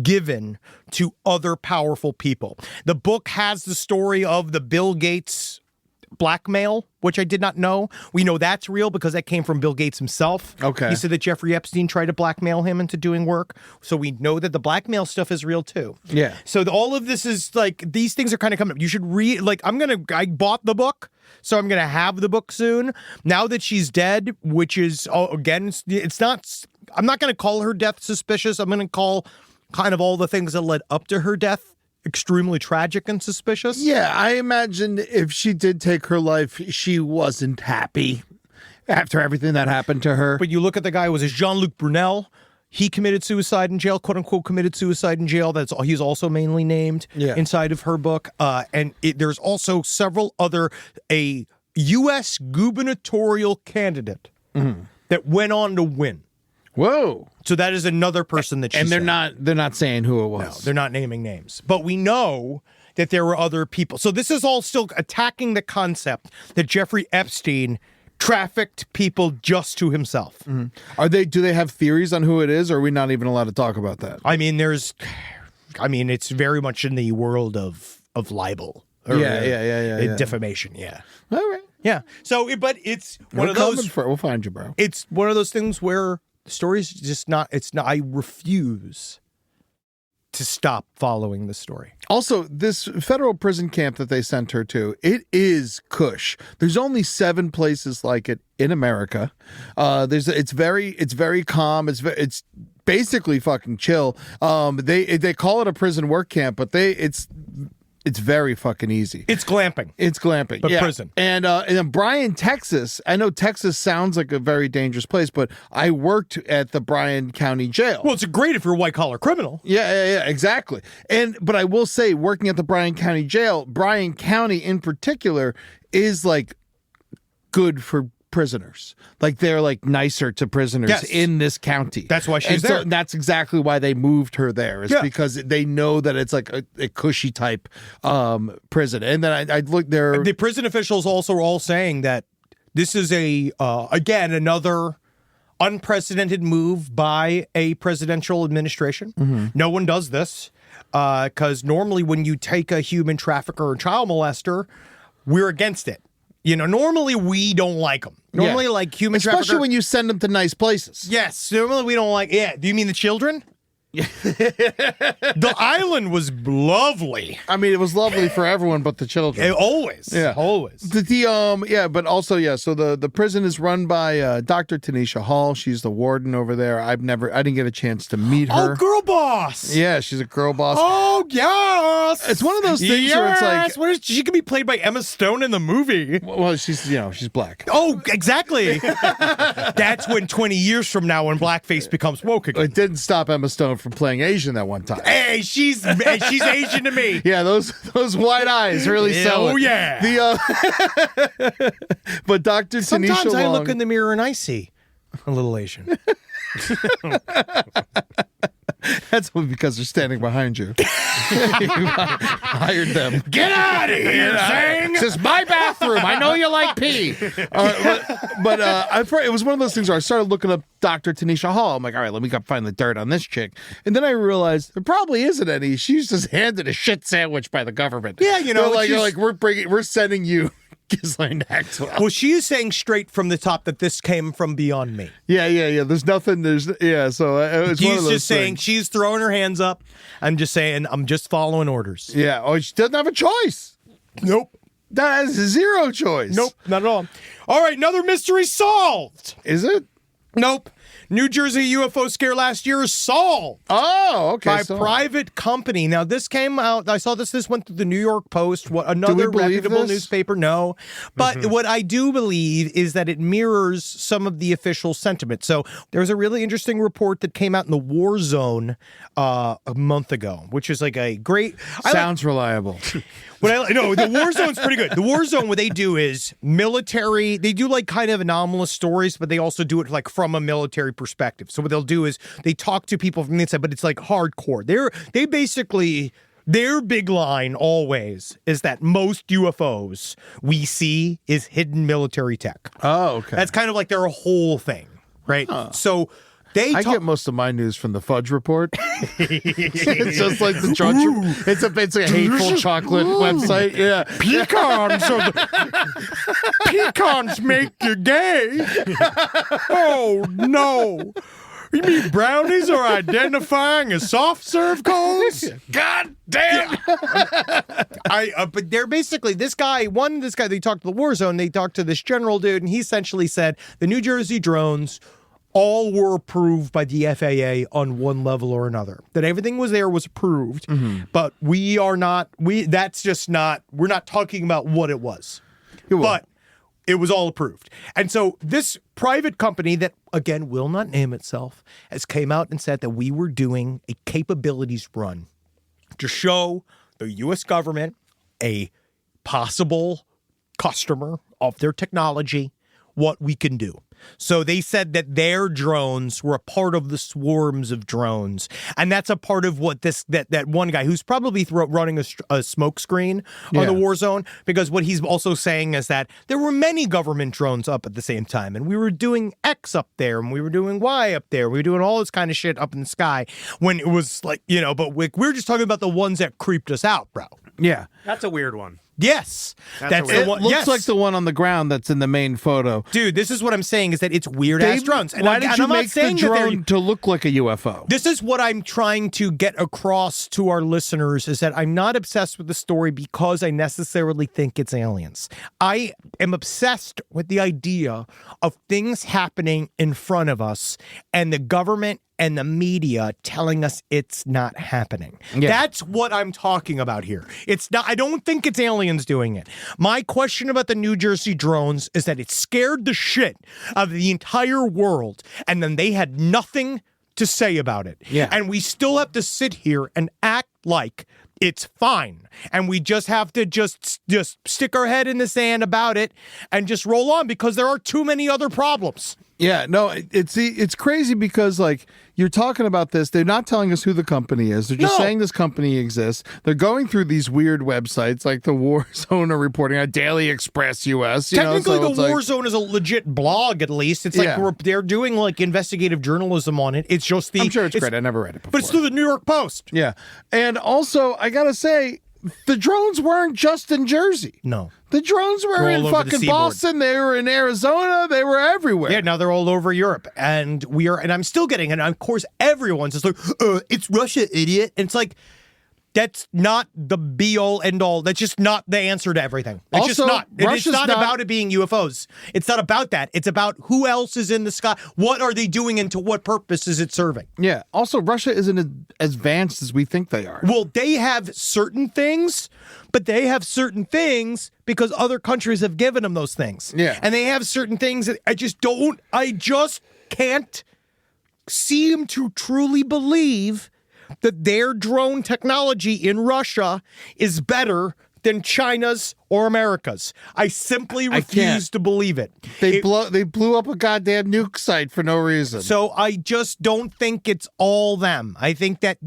given to other powerful people. The book has the story of the Bill Gates blackmail, which I did not know. We know that's real because that came from Bill Gates himself. Okay. He said that Jeffrey Epstein tried to blackmail him into doing work. So we know that the blackmail stuff is real too. Yeah. So all of this is like, these things are kind of coming up. You should read, like, I bought the book, so I'm going to have the book soon. Now that she's dead, which is, again, I'm not going to call her death suspicious. I'm going to call kind of all the things that led up to her death extremely tragic and suspicious. Yeah, I imagine if she did take her life, she wasn't happy after everything that happened to her. But you look at the guy who was Jean-Luc Brunel. He committed suicide in jail, quote unquote, committed suicide in jail. He's also mainly named inside of her book. There's also several a U.S. gubernatorial candidate that went on to win. Whoa. So that is another person that she they're not saying who it was. No, they're not naming names. But we know that there were other people. So this is all still attacking the concept that Jeffrey Epstein trafficked people just to himself. Mm-hmm. Do they have theories on who it is, or are we not even allowed to talk about that? I mean, it's very much in the world of libel. Or, defamation, All right. Yeah. So, but it's one of those. We'll find you, bro. It's one of those things where the story's just not. I refuse to stop following the story. Also, this federal prison camp that they sent her to, it is cush. There's only 7 places like it in America. It's very calm. It's basically fucking chill. They call it a prison work camp, but it's very fucking easy. It's glamping. But prison. And in Bryan, Texas, I know Texas sounds like a very dangerous place, but I worked at the Bryan County Jail. Well, it's great if you're a white-collar criminal. Yeah, exactly. But I will say, working at the Bryan County Jail, Bryan County in particular is like good for prisoners. Like, they're like nicer to prisoners in this coununty. That's why she's there. So that's exactly why they moved her there, is because they know that it's like a cushy type prison. And then I looked there. The prison officials also are all saying that this is again, another unprecedented move by a presidential administration. Mm-hmm. No one does this because normally when you take a human trafficker or child molester, we're against it. You know, normally we don't like them. Normally, like human trafficker. Especially when you send them to nice places. Yes, normally we don't like. Yeah, do you mean the children? The island was lovely. I mean, it was lovely for everyone but the children. Always. But also, so the prison is run by Dr. Tanisha Hall. She's the warden over there. I didn't get a chance to meet her. Oh, girl boss. Yeah, she's a girl boss. Oh, yes. It's one of those things where it's like, she could be played by Emma Stone in the movie. Well, she's black. Oh, exactly. That's when 20 years from now, when blackface becomes woke again. It didn't stop Emma Stone from playing Asian that one time. Hey, she's Asian to me. Yeah, those white eyes really sell it. Oh yeah. But Dr. Tanisha Sometimes I Long, look in the mirror and I see a little Asian. That's because they're standing behind you. You hired them. Get out of here, Zang! This is my bathroom. bathroom. I know you like pee. But it was one of those things where I started looking up Dr. Tanisha Hall. I'm like, all right, let me go find the dirt on this chick. And then I realized there probably isn't any. She's just handed a shit sandwich by the government. Yeah, you know, they're like we're sending you Ghislaine Maxwell. Well, she is saying straight from the top that this came from beyond me. Yeah. There's nothing. So it's one of He's those just saying things. she's throwing her hands up. I'm just saying I'm just following orders. Yeah. Oh, she doesn't have a choice. Nope. That has zero choice. Nope, not at all. All right, another mystery solved. Is it? Nope. New Jersey UFO scare last year is solved. Oh, okay. By private company. Now, this came out, I saw this went through the New York Post, another reputable newspaper. No. But what I do believe is that it mirrors some of the official sentiment. So there was a really interesting report that came out in the War Zone a month ago, which is like a great... Sounds reliable. No, the War Zone's pretty good. The War Zone, what they do is military, they do like kind of anomalous stories, but they also do it like from a military perspective. So what they'll do is they talk to people from the inside, but it's like hardcore. They basically, their big line always is that most UFOs we see is hidden military tech. Oh, okay. That's kind of like their whole thing, right? Huh. So I get most of my news from the Fudge Report. It's just like the Drudge Report. It's a hateful chocolate website. Yeah. Pecans make you gay. Oh, no. You mean brownies are identifying as soft serve cones? God damn. But they're basically, this guy, they talked to the War Zone, they talked to this general dude, and he essentially said the New Jersey drones all were approved by the FAA on one level or another. That everything was approved, but we're not talking about what it was. But it was all approved. And so this private company that, again, will not name itself, has came out and said that we were doing a capabilities run to show the U.S. government, a possible customer of their technology, what we can do. So they said that their drones were a part of the swarms of drones. And that's a part of what that one guy who's probably running a smoke screen on the War Zone, because what he's also saying is that there were many government drones up at the same time. And we were doing X up there and we were doing Y up there. We were doing all this kind of shit up in the sky when it was like, but we're just talking about the ones that creeped us out, bro. Yeah. That's a weird one. Yes. That's the one. It looks like the one on the ground that's in the main photo. Dude, this is what I'm saying is that it's weird-ass drones. And why did you make the drone to look like a UFO? This is what I'm trying to get across to our listeners, is that I'm not obsessed with the story because I necessarily think it's aliens. I am obsessed with the idea of things happening in front of us and the government and the media telling us it's not happening. Yeah. That's what I'm talking about here. It's not. I don't think it's aliens doing it. My question about the New Jersey drones is that it scared the shit out of the entire world, and then they had nothing to say about it. Yeah. And we still have to sit here and act like it's fine. And we just have to just stick our head in the sand about it and just roll on because there are too many other problems. Yeah, no, it's crazy because, like, you're talking about this. They're not telling us who the company is. They're just saying this company exists. They're going through these weird websites like the War Zone are reporting on Daily Express US. Technically, the War Zone is a legit blog, at least. It's like they're doing, like, investigative journalism on it. It's just I'm sure it's great. I never read it before. But it's through the New York Post. Yeah. And also, I got to say, the drones weren't just in Jersey. No. The drones were in fucking Boston. They were in Arizona. They were everywhere. Yeah, now they're all over Europe. And I'm still getting, and of course, everyone's just like, it's Russia, idiot. And it's like, that's not the be-all, end-all. That's just not the answer to everything. It's just not. It's not about it being UFOs. It's not about that. It's about who else is in the sky. What are they doing and to what purpose is it serving? Yeah. Also, Russia isn't as advanced as we think they are. Well, they have certain things, but they have certain things because other countries have given them those things. Yeah. And they have certain things that I just can't seem to truly believe that their drone technology in Russia is better than China's or America's. I simply refuse to believe it. They blew up a goddamn nuke site for no reason. So I just don't think it's all them. I think that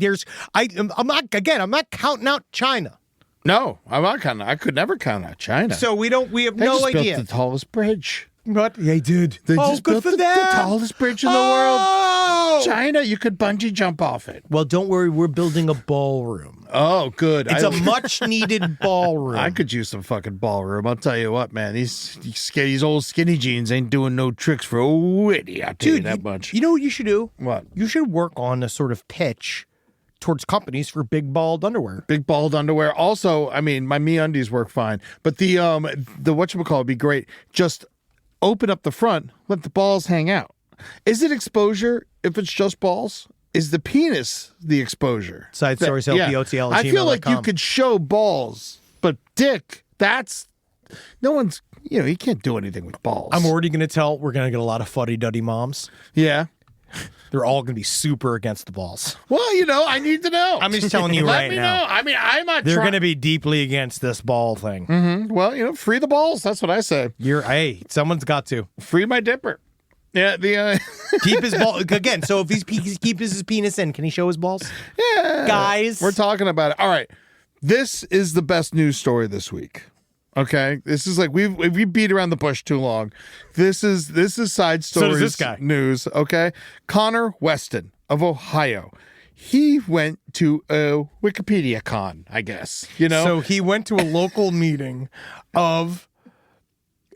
I'm not counting out China. No, I could never count out China. So we have They no just idea. built the tallest bridge. What? They did. They Oh, just good built for the them. tallest bridge in the world. China, you could bungee jump off it. Well, don't worry. We're building a ballroom. Oh, good. It's a much-needed ballroom. I could use some fucking ballroom. I'll tell you what, man. These old skinny jeans ain't doing no tricks for Whitney. I'll tell you that much. You know what you should do? What? You should work on a sort of pitch towards companies for big balled underwear. Big balled underwear. Also, I mean, my MeUndies work fine, but the whatchamacallit would be great. Just open up the front, let the balls hang out. Is it exposure if it's just balls? Is the penis the exposure? Side stories, LPOTL. I feel like you could show balls, but dick, no one's, you can't do anything with balls. I'm already going to tell we're going to get a lot of fuddy-duddy moms. Yeah. They're all going to be super against the balls. Well, I need to know. I'm just telling you right now. Let me know. I mean, I'm not They're going to be deeply against this ball thing. Mm-hmm. Well, free the balls. That's what I say. Hey, someone's got to. Free my dipper. Yeah, keep his ball again. So if he keeps his penis in, can he show his balls? Yeah, guys, we're talking about it. All right, this is the best news story this week. Okay, this is like we beat around the bush too long. This is side stories. So does this guy. News. Okay, Connor Weston of Ohio. He went to a Wikipedia con, I guess. So he went to a local meeting of.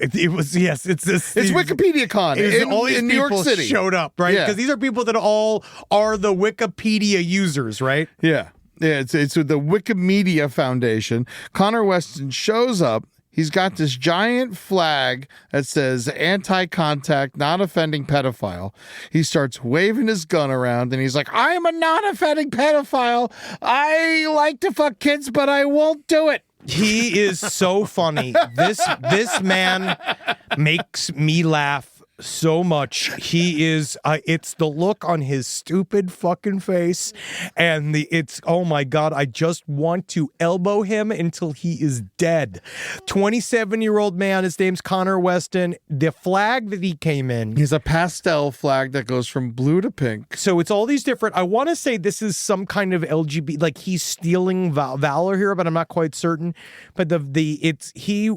It was it's this. It's Wikipedia Con in New York City. Showed up, right? Because these are people that all are the Wikipedia users, right? Yeah. It's with the Wikimedia Foundation. Connor Weston shows up. He's got this giant flag that says anti-contact, non-offending pedophile. He starts waving his gun around and he's like, I'm a non-offending pedophile. I like to fuck kids, but I won't do it. He is so funny. This man makes me laugh so much. He is it's the look on his stupid fucking face and oh my god, I just want to elbow him until he is dead. 27-year-old man, his name's Connor Weston. The flag that he came in, he's a pastel flag that goes from blue to pink. So it's all these different, I want to say this is some kind of LGBT, like he's stealing valor here, but I'm not quite certain. But he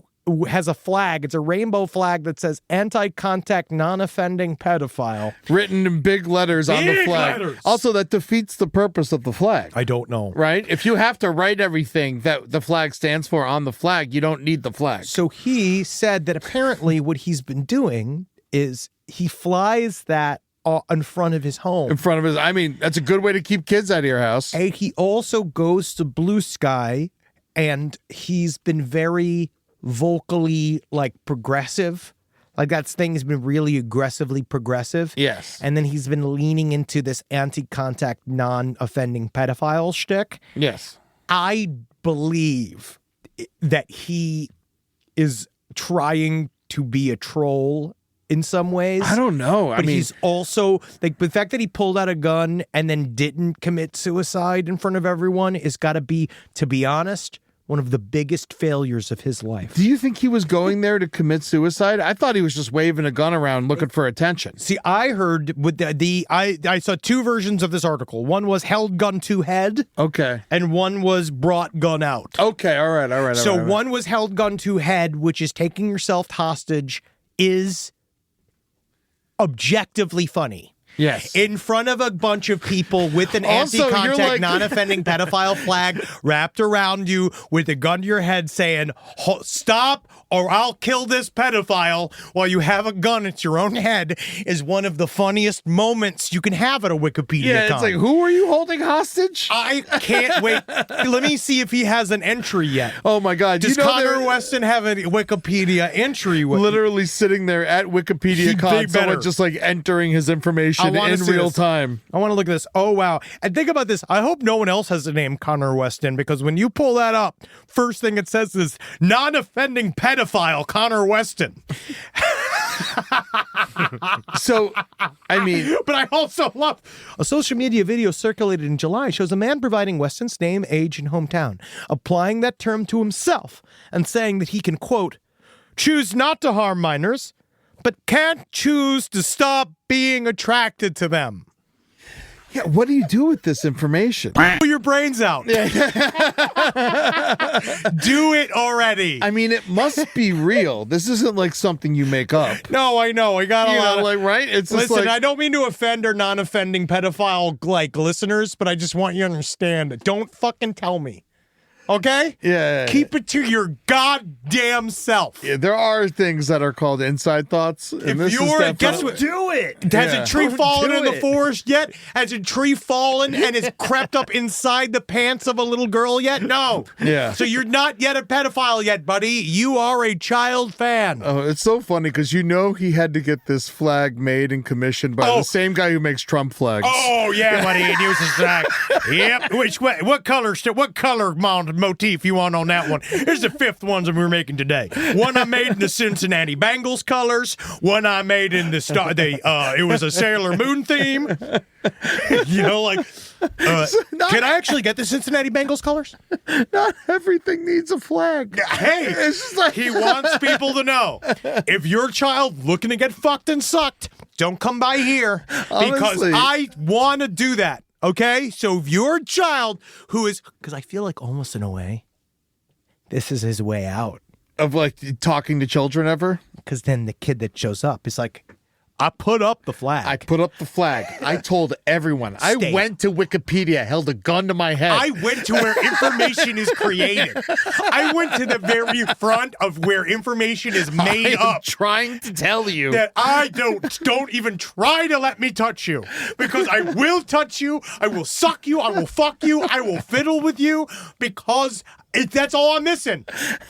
has a flag. It's a rainbow flag that says anti-contact, non-offending pedophile. Written in big letters on the flag. Letters. Also, that defeats the purpose of the flag. I don't know. Right? If you have to write everything that the flag stands for on the flag, you don't need the flag. So he said that apparently what he's been doing is he flies that in front of his home. That's a good way to keep kids out of your house. And he also goes to Blue Sky, and he's been very vocally progressive. Like that thing has been really aggressively progressive. Yes. And then he's been leaning into this anti-contact, non-offending pedophile shtick. Yes. I believe that he is trying to be a troll in some ways. I don't know. But he's also the fact that he pulled out a gun and then didn't commit suicide in front of everyone is got to be honest, one of the biggest failures of his life. Do you think he was going there to commit suicide? I thought he was just waving a gun around looking for attention. See, I heard with I saw two versions of this article. One was held gun to head. Okay. And one was brought gun out. Okay, all right. So one was held gun to head, which is taking yourself hostage, is objectively funny. Yes. In front of a bunch of people with an anti-contact, non-offending pedophile flag wrapped around you with a gun to your head saying, stop or I'll kill this pedophile while you have a gun at your own head is one of the funniest moments you can have at a Wikipedia Yeah, con. it's like, who are you holding hostage? I can't wait. Let me see if he has an entry yet. Oh my God. Does Connor Weston have a Wikipedia entry? Literally sitting there at Wikipedia con, someone just entering his information in real time. I want to look at this. Oh, wow. And think about this. I hope no one else has the name Connor Weston, because when you pull that up, first thing it says is non-offending pedophile Connor Weston. So, but I also love a social media video circulated in July shows a man providing Weston's name, age, and hometown, applying that term to himself and saying that he can, quote, choose not to harm minors, but can't choose to stop being attracted to them. Yeah, what do you do with this information? Blow your brains out. Do it already. I mean, it must be real. This isn't like something you make up. No, I know. I got a lot of, like, right? It's just listen, like, I don't mean to offend or non-offending pedophile like listeners, but I just want you to understand. Don't fucking tell me. Okay? Yeah. Keep it to your goddamn self. Yeah, there are things that are called inside thoughts. And If you're, guess what? Do it. Has Yeah. a tree fallen do in the it. forest yet? Has a tree fallen and is crept up inside the pants of a little girl yet? No. Yeah. So you're not yet a pedophile yet, buddy. You are a child fan. Oh, it's so funny because he had to get this flag made and commissioned by the same guy who makes Trump flags. Oh yeah, buddy. He uses that. Yep. Which way? What color motif you want on that one? Here's the fifth ones that we're making today. One I made in the Cincinnati Bengals colors. One I made in the star. It was a Sailor Moon theme. You know, like. Can I actually get the Cincinnati Bengals colors? Not everything needs a flag. Hey, It's just like he wants people to know if your child looking to get fucked and sucked, don't come by here because Honestly. I want to do that. Okay, so if your child who is, because I feel like almost in a way, this is his way out. Of like talking to children ever? Because then the kid that shows up is like, I put up the flag. I put up the flag. I told everyone. I Stay. went to Wikipedia, held a gun to my head. I went to where information is created. I went to the very front of where information is made I am up. trying to tell you That I don't even try to let me touch you, because I will touch you, I will suck you, I will fuck you, I will fiddle with you, because that's all I'm missing.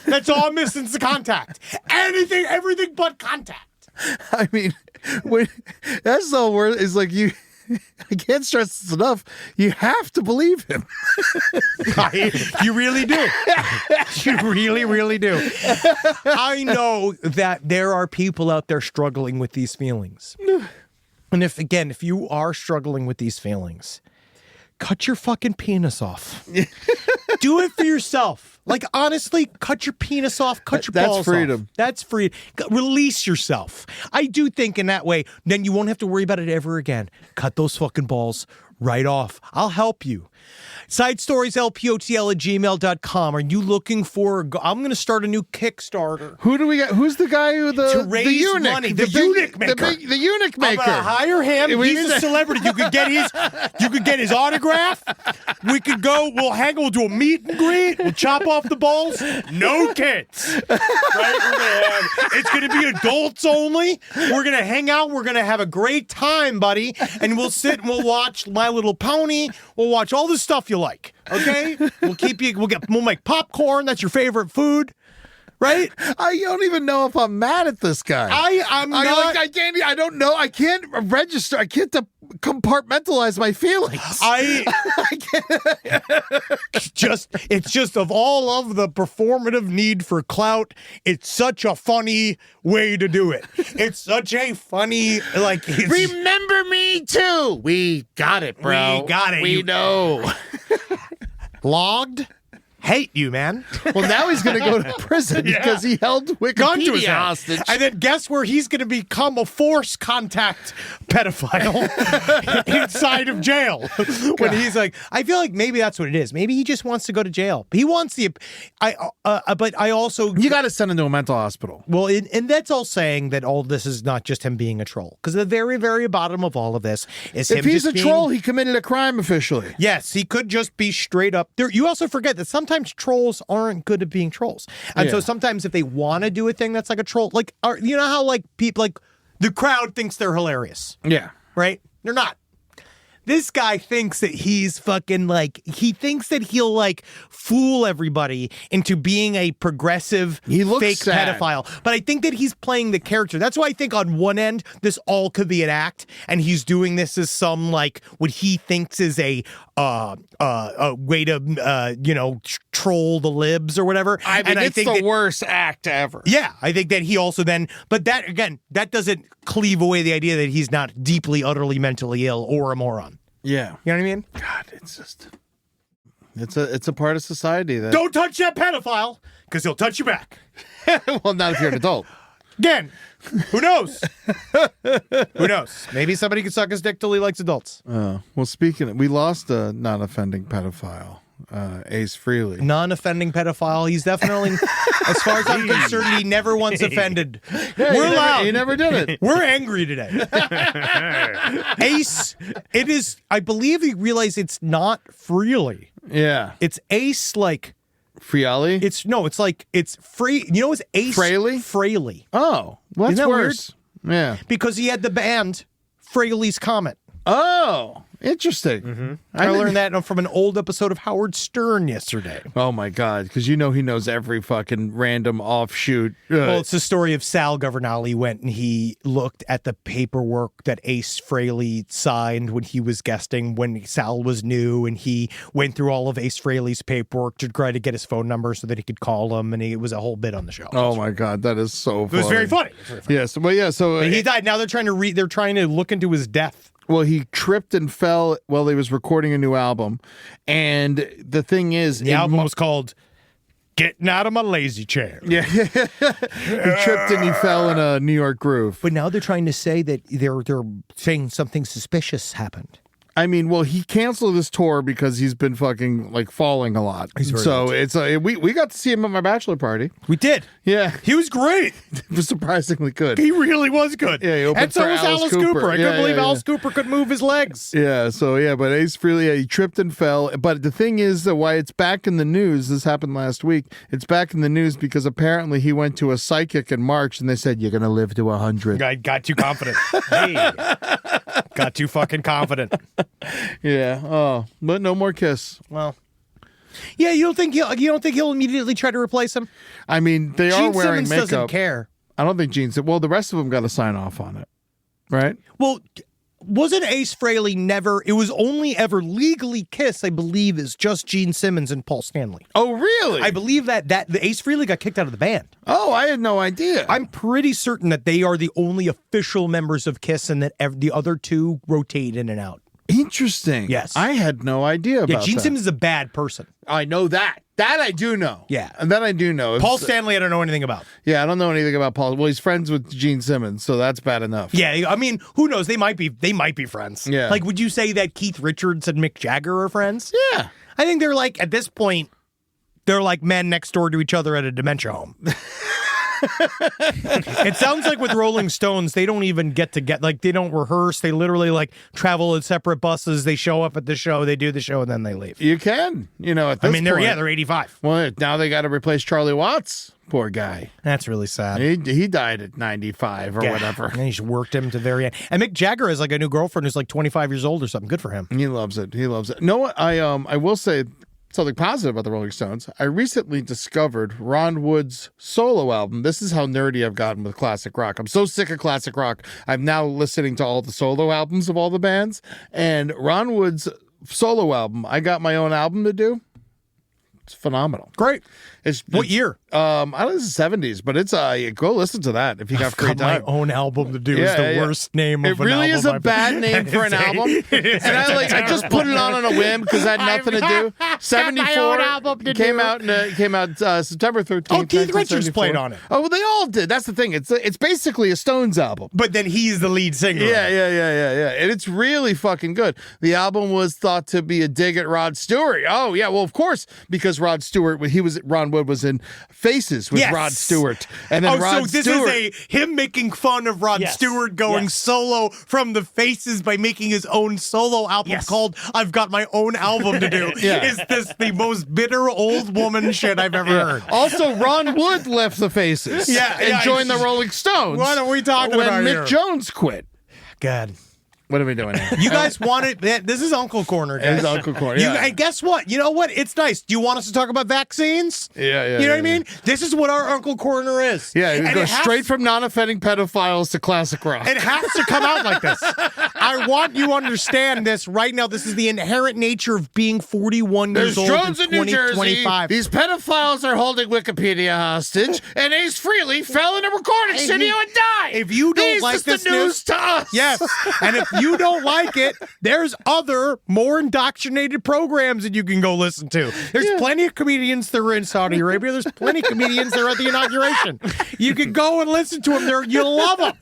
That's all I'm missing is the contact. Everything but contact. I mean, that's the word. Is like you. I can't stress this enough. You have to believe him. You really do. You really, really do. I know that there are people out there struggling with these feelings. And if you are struggling with these feelings, cut your fucking penis off. Do it for yourself. Like, honestly, cut your penis off, cut your balls off. That's freedom. That's free. Release yourself. I do think in that way, then you won't have to worry about it ever again. Cut those fucking balls right off. I'll help you. SidestoriesLPOTL@gmail.com. Are you looking for? I'm going to start a new Kickstarter. Who do we got? Who's the guy who to raise the eunuch, money? the eunuch maker. The eunuch maker. I'm gonna hire him. He's a celebrity. You could get his autograph. We could go. We'll do a meet and greet. We'll chop off the balls. No kids. Right? It's gonna be adults only. We're gonna hang out. We're gonna have a great time, buddy. And we'll sit and we'll watch My Little Pony. We'll watch all the stuff you like. Okay? We'll make popcorn. That's your favorite food. Right? I don't even know if I'm mad at this guy. I'm not. I don't know. I can't register. I can't compartmentalize my feelings. I can't. It's just of all of the performative need for clout, it's such a funny way to do it. It's such a funny, like. Remember me too. We got it, bro. We got it. We know. Logged? Hate you, man. Well, now he's going to go to prison because he held Gun to his Wikipedia head. hostage. And then guess where he's going to become a force contact pedophile inside of jail. When he's like, I feel like maybe that's what it is. Maybe he just wants to go to jail. He wants but I also. You got to send him to a mental hospital. Well, and that's all saying that all this is not just him being a troll. Because the very, very bottom of all of this is him If he's just a troll, he committed a crime officially. Yes, he could just be straight up. You also forget that sometimes trolls aren't good at being trolls. And so sometimes if they want to do a thing that's like a troll, like, you know how like people, like the crowd thinks they're hilarious. Yeah. Right? They're not. This guy thinks that he's fucking like, he thinks that he'll like fool everybody into being a progressive fake sad. pedophile. But I think that he's playing the character. That's why I think on one end, this all could be an act. And he's doing this as some like what he thinks is a way to, troll the libs or whatever. I mean, it's the worst act ever. Yeah, I think that he also then, but that, again, that doesn't cleave away the idea that he's not deeply, utterly mentally ill or a moron. Yeah. You know what I mean? God, it's just, it's a part of society that. Don't touch that pedophile, because he'll touch you back. Well, not if you're an adult. Again, who knows? Who knows? Maybe somebody could suck his dick till he likes adults. Well, speaking of, we lost a non-offending pedophile, Ace Frehley. Non-offending pedophile. He's definitely, as far as I'm concerned, he never once offended. Yeah, We're loud. He never did it. We're angry today. Ace, it is, I believe he realized it's not Freely. Yeah. It's Ace like... Freely? It's free. You know, it's Ace Frehley. Oh, well, that's worse. Weird? Yeah. Because he had the band Frehley's Comet. Oh, interesting. I learned that from an old episode of Howard Stern yesterday. Oh my God, because he knows every fucking random offshoot. Well, it's the story of Sal Governale went and he looked at the paperwork that Ace Frehley signed when he was guesting when Sal was new, and he went through all of Ace Frehley's paperwork to try to get his phone number so that he could call him, and it was a whole bit on the show. Oh my God, that is so funny. It was very funny. Yes, well, yeah. So but he died. Now they're trying to look into his death. Well, he tripped and fell while he was recording a new album. And the thing is... The album was called Getting Out of My Lazy Chair. Yeah. He tripped and he fell in a New York groove. But now they're trying to say that they're saying something suspicious happened. I mean, well, he canceled his tour because he's been fucking like falling a lot. So it's we got to see him at my bachelor party. We did. Yeah, he was great. It was surprisingly good. He really was good. Yeah, he opened and so for was Alice Cooper. I couldn't believe Alice Cooper could move his legs. Yeah. So yeah, but Ace Frehley, he tripped and fell. But the thing is that why it's back in the news. This happened last week. It's back in the news because apparently he went to a psychic in March and they said you're gonna live to 100. I got too confident. Got too fucking confident. Yeah. Oh, but no more Kiss. Well, yeah. You don't think he'll immediately try to replace him? I mean, they are wearing Simmons makeup. Doesn't care. I don't think Gene. Well, the rest of them got to sign off on it, right? Well, wasn't Ace Frehley never? It was only ever legally Kiss, I believe, is just Gene Simmons and Paul Stanley. Oh, really? I believe that the Ace Frehley got kicked out of the band. Oh, I had no idea. I'm pretty certain that they are the only official members of Kiss, and that the other two rotate in and out. Interesting. Yes. I had no idea about Gene that. Simmons is a bad person. I know that. That I do know. Yeah. And that I do know. Paul Stanley, I don't know anything about. Yeah, I don't know anything about Paul. Well, he's friends with Gene Simmons, so that's bad enough. Yeah, I mean, who knows? They might be friends. Yeah. Like, would you say that Keith Richards and Mick Jagger are friends? Yeah. I think they're like, at this point, they're like men next door to each other at a dementia home. It sounds like with Rolling Stones, they don't even they don't rehearse. They literally like travel in separate buses. They show up at the show, they do the show, and then they leave. You can, at this point. They're 85. Well, now they got to replace Charlie Watts. Poor guy. That's really sad. He died at 95 or whatever. And he's worked him to the very end. And Mick Jagger has like a new girlfriend who's like 25 years old or something. Good for him. He loves it. No, what? I will say something positive about the Rolling Stones. I recently discovered Ron Wood's solo album. This is how nerdy I've gotten with classic rock. I'm so sick of classic rock. I'm now listening to all the solo albums of all the bands. And Ron Wood's solo album, I got my own album to do. It's phenomenal. Great. What year? I don't know, it's the 70s, but it's go listen to that if you got free time. My own album to do is the worst name of an album. It really is a bad name for an album. And I just put it on a whim because I had nothing to do. 74 came out September 13th. Oh, Keith Richards played on it. Oh, well, they all did. That's the thing. It's basically a Stones album. But then he's the lead singer. Yeah. And it's really fucking good. The album was thought to be a dig at Rod Stewart. Oh, yeah. Well, of course, because Ron Wood was in Faces with Rod Stewart. And then so this is him making fun of Rod Stewart going solo from the Faces by making his own solo album called I've Got My Own Album to Do. Is this the most bitter old woman shit I've ever heard? Also, Ron Wood left the Faces and joined the Rolling Stones. What are we talking about when Mick Jones quit. God. What are we doing here? You guys want it? This is Uncle Corner, guys. It is Uncle Corner, yeah. And guess what? You know what? It's nice. Do you want us to talk about vaccines? Yeah. You know what I mean? This is what our Uncle Corner is. Yeah, it goes straight from non-offending pedophiles to classic rock. It has to come out like this. I want you to understand this right now. This is the inherent nature of being 41 years old drones in New Jersey. 2025. These pedophiles are holding Wikipedia hostage, and Ace Frehley fell in a recording studio and died. If you don't like this news to us. Yes. And if you don't like it, there's other, more indoctrinated programs that you can go listen to. There's plenty of comedians that are in Saudi Arabia. There's plenty of comedians that are at the inauguration. You can go and listen to them. You'll love them.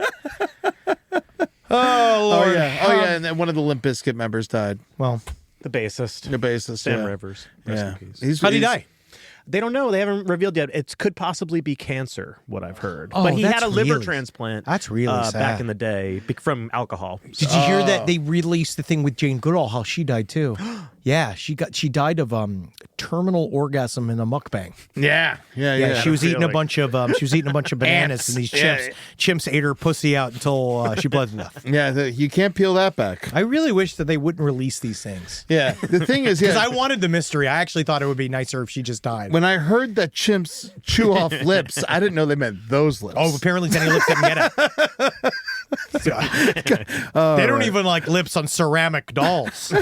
Oh, Lord. And then one of the Limp Bizkit members died. Well, The bassist. Sam Rivers. Rest in peace. How'd he die? They don't know. They haven't revealed yet. It could possibly be cancer, what I've heard. Oh, but he had a liver really, transplant. That's really sad. Back in the day from alcohol. Did you hear that they released the thing with Jane Goodall, how she died too? Yeah, she died of terminal orgasm in a mukbang. Yeah. She was eating a bunch of bananas, and these chimps ate her pussy out until she bled to death. Yeah, you can't peel that back. I really wish that they wouldn't release these things. Yeah, the thing is, because I wanted the mystery. I actually thought it would be nicer if she just died. When I heard that chimps chew off lips, I didn't know they meant those lips. Oh, apparently Tiny Lips didn't get it. They don't even like lips on ceramic dolls.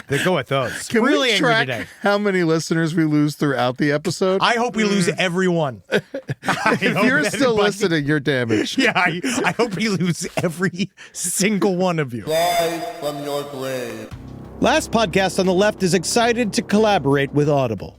They go with those. Can really we track angry today. how many listeners we lose throughout the episode? I hope we lose everyone. If you're still listening, you're damaged. Yeah, I hope we lose every single one of you. Rise from your grave. Last Podcast on the Left is excited to collaborate with Audible.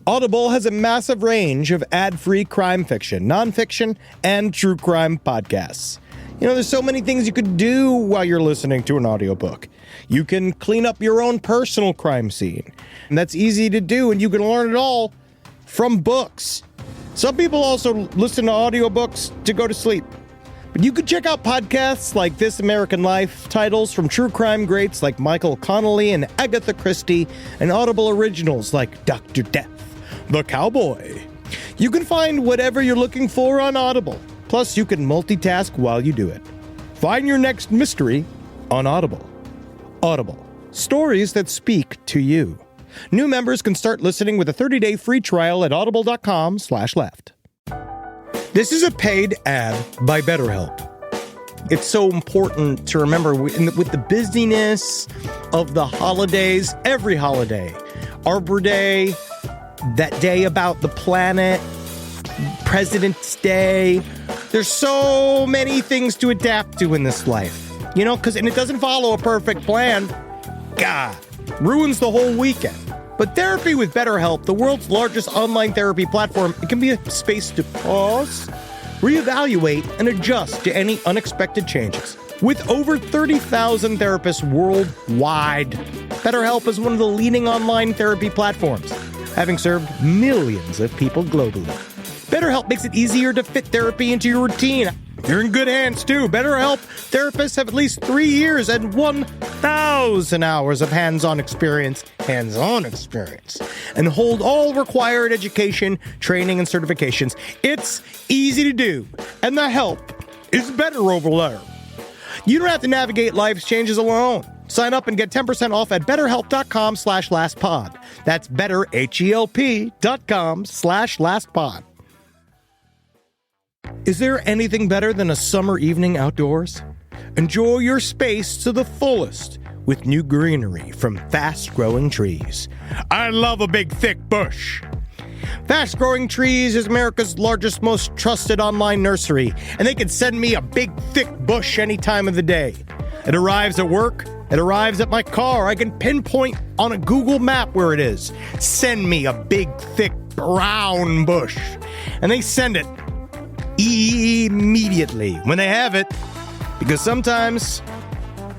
Audible has a massive range of ad-free crime fiction, nonfiction, and true crime podcasts. You know, there's so many things you could do while you're listening to an audiobook. You can clean up your own personal crime scene. And that's easy to do, and you can learn it all from books. Some people also listen to audiobooks to go to sleep. But you could check out podcasts like This American Life, titles from true crime greats like Michael Connelly and Agatha Christie, and Audible originals like Dr. Death, The Cowboy. You can find whatever you're looking for on Audible. Plus, you can multitask while you do it. Find your next mystery on Audible. Audible. Stories that speak to you. New members can start listening with a 30-day free trial at audible.com/left. This is a paid ad by BetterHelp. It's so important to remember with the busyness of the holidays, every holiday, Arbor Day, that day about the planet, President's Day. There's so many things to adapt to in this life, you know, and it doesn't follow a perfect plan. God, ruins the whole weekend. But therapy with BetterHelp, the world's largest online therapy platform, it can be a space to pause, reevaluate, and adjust to any unexpected changes. With over 30,000 therapists worldwide, BetterHelp is one of the leading online therapy platforms, having served millions of people globally. BetterHelp makes it easier to fit therapy into your routine. You're in good hands, too. BetterHelp therapists have at least 3 years and 1,000 hours of hands-on experience, and hold all required education, training, and certifications. It's easy to do, and the help is better over there. You don't have to navigate life's changes alone. Sign up and get 10% off at betterhelp.com/lastpod. That's betterhelp.com/lastpod. Is there anything better than a summer evening outdoors? Enjoy your space to the fullest with new greenery from Fast Growing Trees. I love a big, thick bush. Fast Growing Trees is America's largest, most trusted online nursery, and they can send me a big, thick bush any time of the day. It arrives at work. It arrives at my car. I can pinpoint on a Google map where it is. Send me a big, thick, brown bush. And they send it immediately when they have it, because sometimes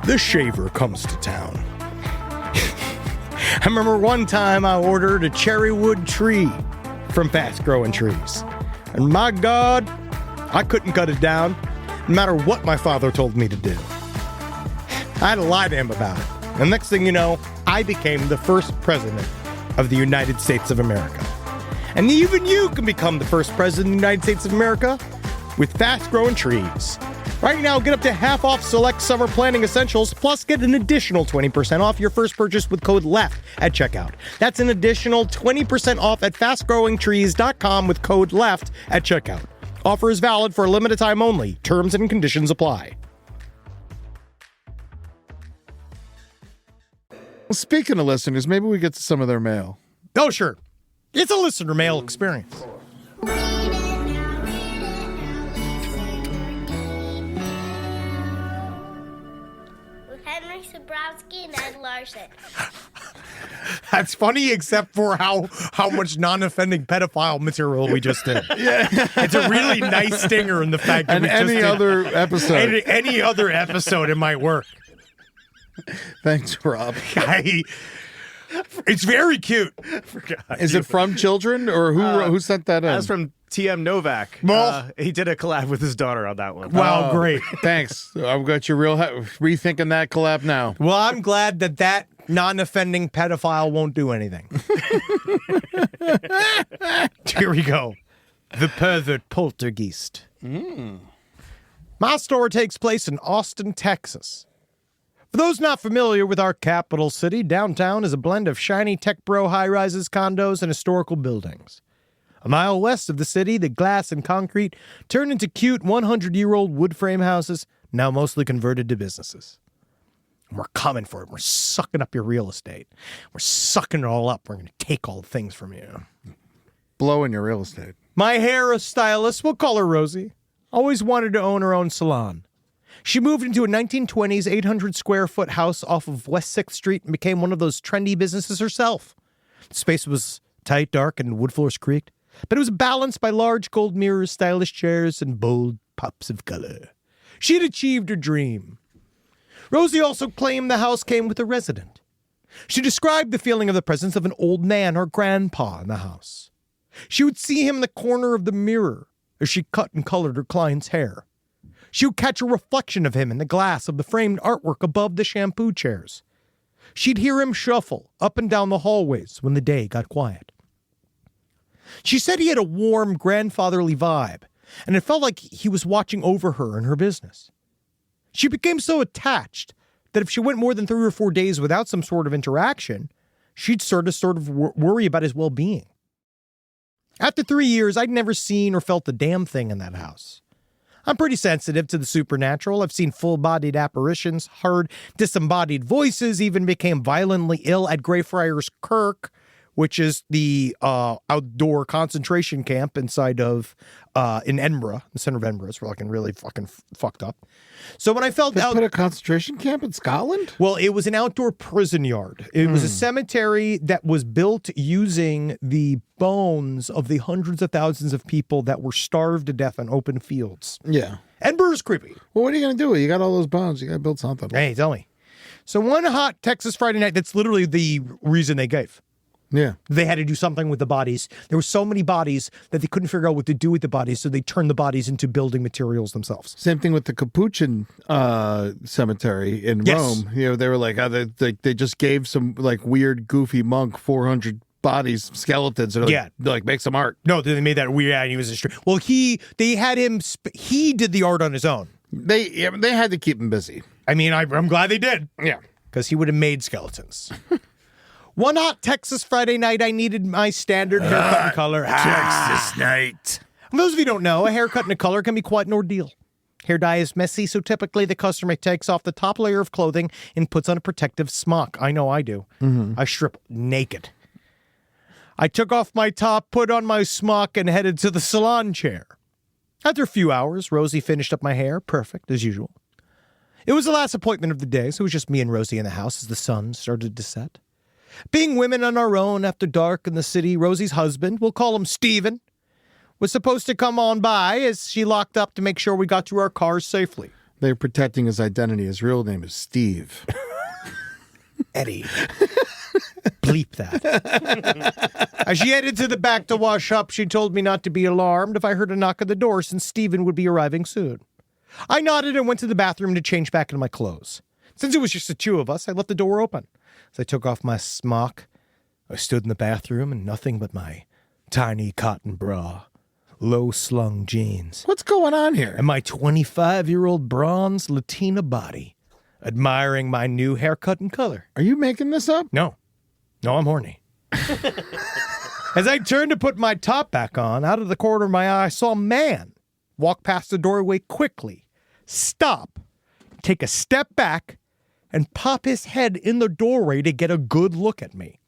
the shaver comes to town. I remember one time I ordered a cherrywood tree from Fast Growing Trees, and my God, I couldn't cut it down, no matter what my father told me to do. I had to lie to him about it, and next thing you know, I became the first president of the United States of America. And even you can become the first president of the United States of America with Fast Growing Trees. Right now, get up to half off select summer planning essentials, plus get an additional 20% off your first purchase with code LEFT at checkout. That's an additional 20% off at fastgrowingtrees.com with code LEFT at checkout. Offer is valid for a limited time only. Terms and conditions apply. Well, speaking of listeners, maybe we get to some of their mail. Oh, sure. It's a listener mail experience. Mike Sobrowski and Ed Larson. That's funny, except for how much non-offending pedophile material we just did. Yeah, it's a really nice stinger in the fact that and we just any did other episode, any other episode, it might work. Thanks, Rob. It's very cute. Is it from children or who sent that in? That's from TM Novak. Well, he did a collab with his daughter on that one. Wow, great. Thanks. I've got you rethinking that collab now. Well, I'm glad that non-offending pedophile won't do anything. Here we go. The Pervert Poltergeist. My story takes place in Austin, Texas. For those not familiar with our capital city, downtown is a blend of shiny tech bro high-rises, condos, and historical buildings. A mile west of the city, the glass and concrete turned into cute 100-year-old wood frame houses, now mostly converted to businesses. We're coming for it. We're sucking up your real estate. We're sucking it all up. We're going to take all the things from you. Blowing your real estate. My hairstylist, we'll call her Rosie, always wanted to own her own salon. She moved into a 1920s 800-square-foot house off of West 6th Street and became one of those trendy businesses herself. The space was tight, dark, and wood floors creaked, but it was balanced by large gold mirrors, stylish chairs, and bold pops of color. She had achieved her dream. Rosie also claimed the house came with a resident. She described the feeling of the presence of an old man or grandpa in the house. She would see him in the corner of the mirror as she cut and colored her client's hair. She would catch a reflection of him in the glass of the framed artwork above the shampoo chairs. She'd hear him shuffle up and down the hallways when the day got quiet. She said he had a warm, grandfatherly vibe, and it felt like he was watching over her and her business. She became so attached that if she went more than 3 or 4 days without some sort of interaction, she'd start to worry about his well-being. After 3 years, I'd never seen or felt a damn thing in that house. I'm pretty sensitive to the supernatural. I've seen full-bodied apparitions, heard disembodied voices, even became violently ill at Greyfriars Kirk, which is the outdoor concentration camp inside of, in Edinburgh, the center of Edinburgh. It's fucking really fucking fucked up. So when I felt they put a concentration camp in Scotland? Well, it was an outdoor prison yard. It was a cemetery that was built using the bones of the hundreds of thousands of people that were starved to death on open fields. Yeah. Edinburgh's creepy. Well, what are you going to do? You got all those bones. You got to build something. Hey, tell me. So one hot Texas Friday night, that's literally the reason they gave. Yeah. They had to do something with the bodies. There were so many bodies that they couldn't figure out what to do with the bodies, so they turned the bodies into building materials themselves. Same thing with the Capuchin cemetery in Rome. You know, they were like, they just gave some like weird, goofy monk 400 bodies, skeletons, and like make some art. No, they made that weird. And he was a well, they had him. He did the art on his own. They had to keep him busy. I mean, I'm glad they did. Yeah, because he would have made skeletons. One hot Texas Friday night, I needed my standard haircut and color. Texas night. For those of you who don't know, a haircut and a color can be quite an ordeal. Hair dye is messy, so typically the customer takes off the top layer of clothing and puts on a protective smock. I know I do. I strip naked. I took off my top, put on my smock, and headed to the salon chair. After a few hours, Rosie finished up my hair, perfect, as usual. It was the last appointment of the day, so it was just me and Rosie in the house as the sun started to set. Being women on our own after dark in the city, Rosie's husband, we'll call him Steven, was supposed to come on by as she locked up to make sure we got to our cars safely. They're protecting his identity. His real name is Steve. Eddie. Bleep that. As she headed to the back to wash up, she told me not to be alarmed if I heard a knock at the door since Steven would be arriving soon. I nodded and went to the bathroom to change back into my clothes. Since it was just the two of us, I left the door open. As I took off my smock, I stood in the bathroom in nothing but my tiny cotton bra, low-slung jeans. What's going on here? And my 25-year-old bronze Latina body, admiring my new haircut and color. Are you making this up? No, I'm horny. As I turned to put my top back on, out of the corner of my eye, I saw a man walk past the doorway quickly, stop, take a step back, and pop his head in the doorway to get a good look at me.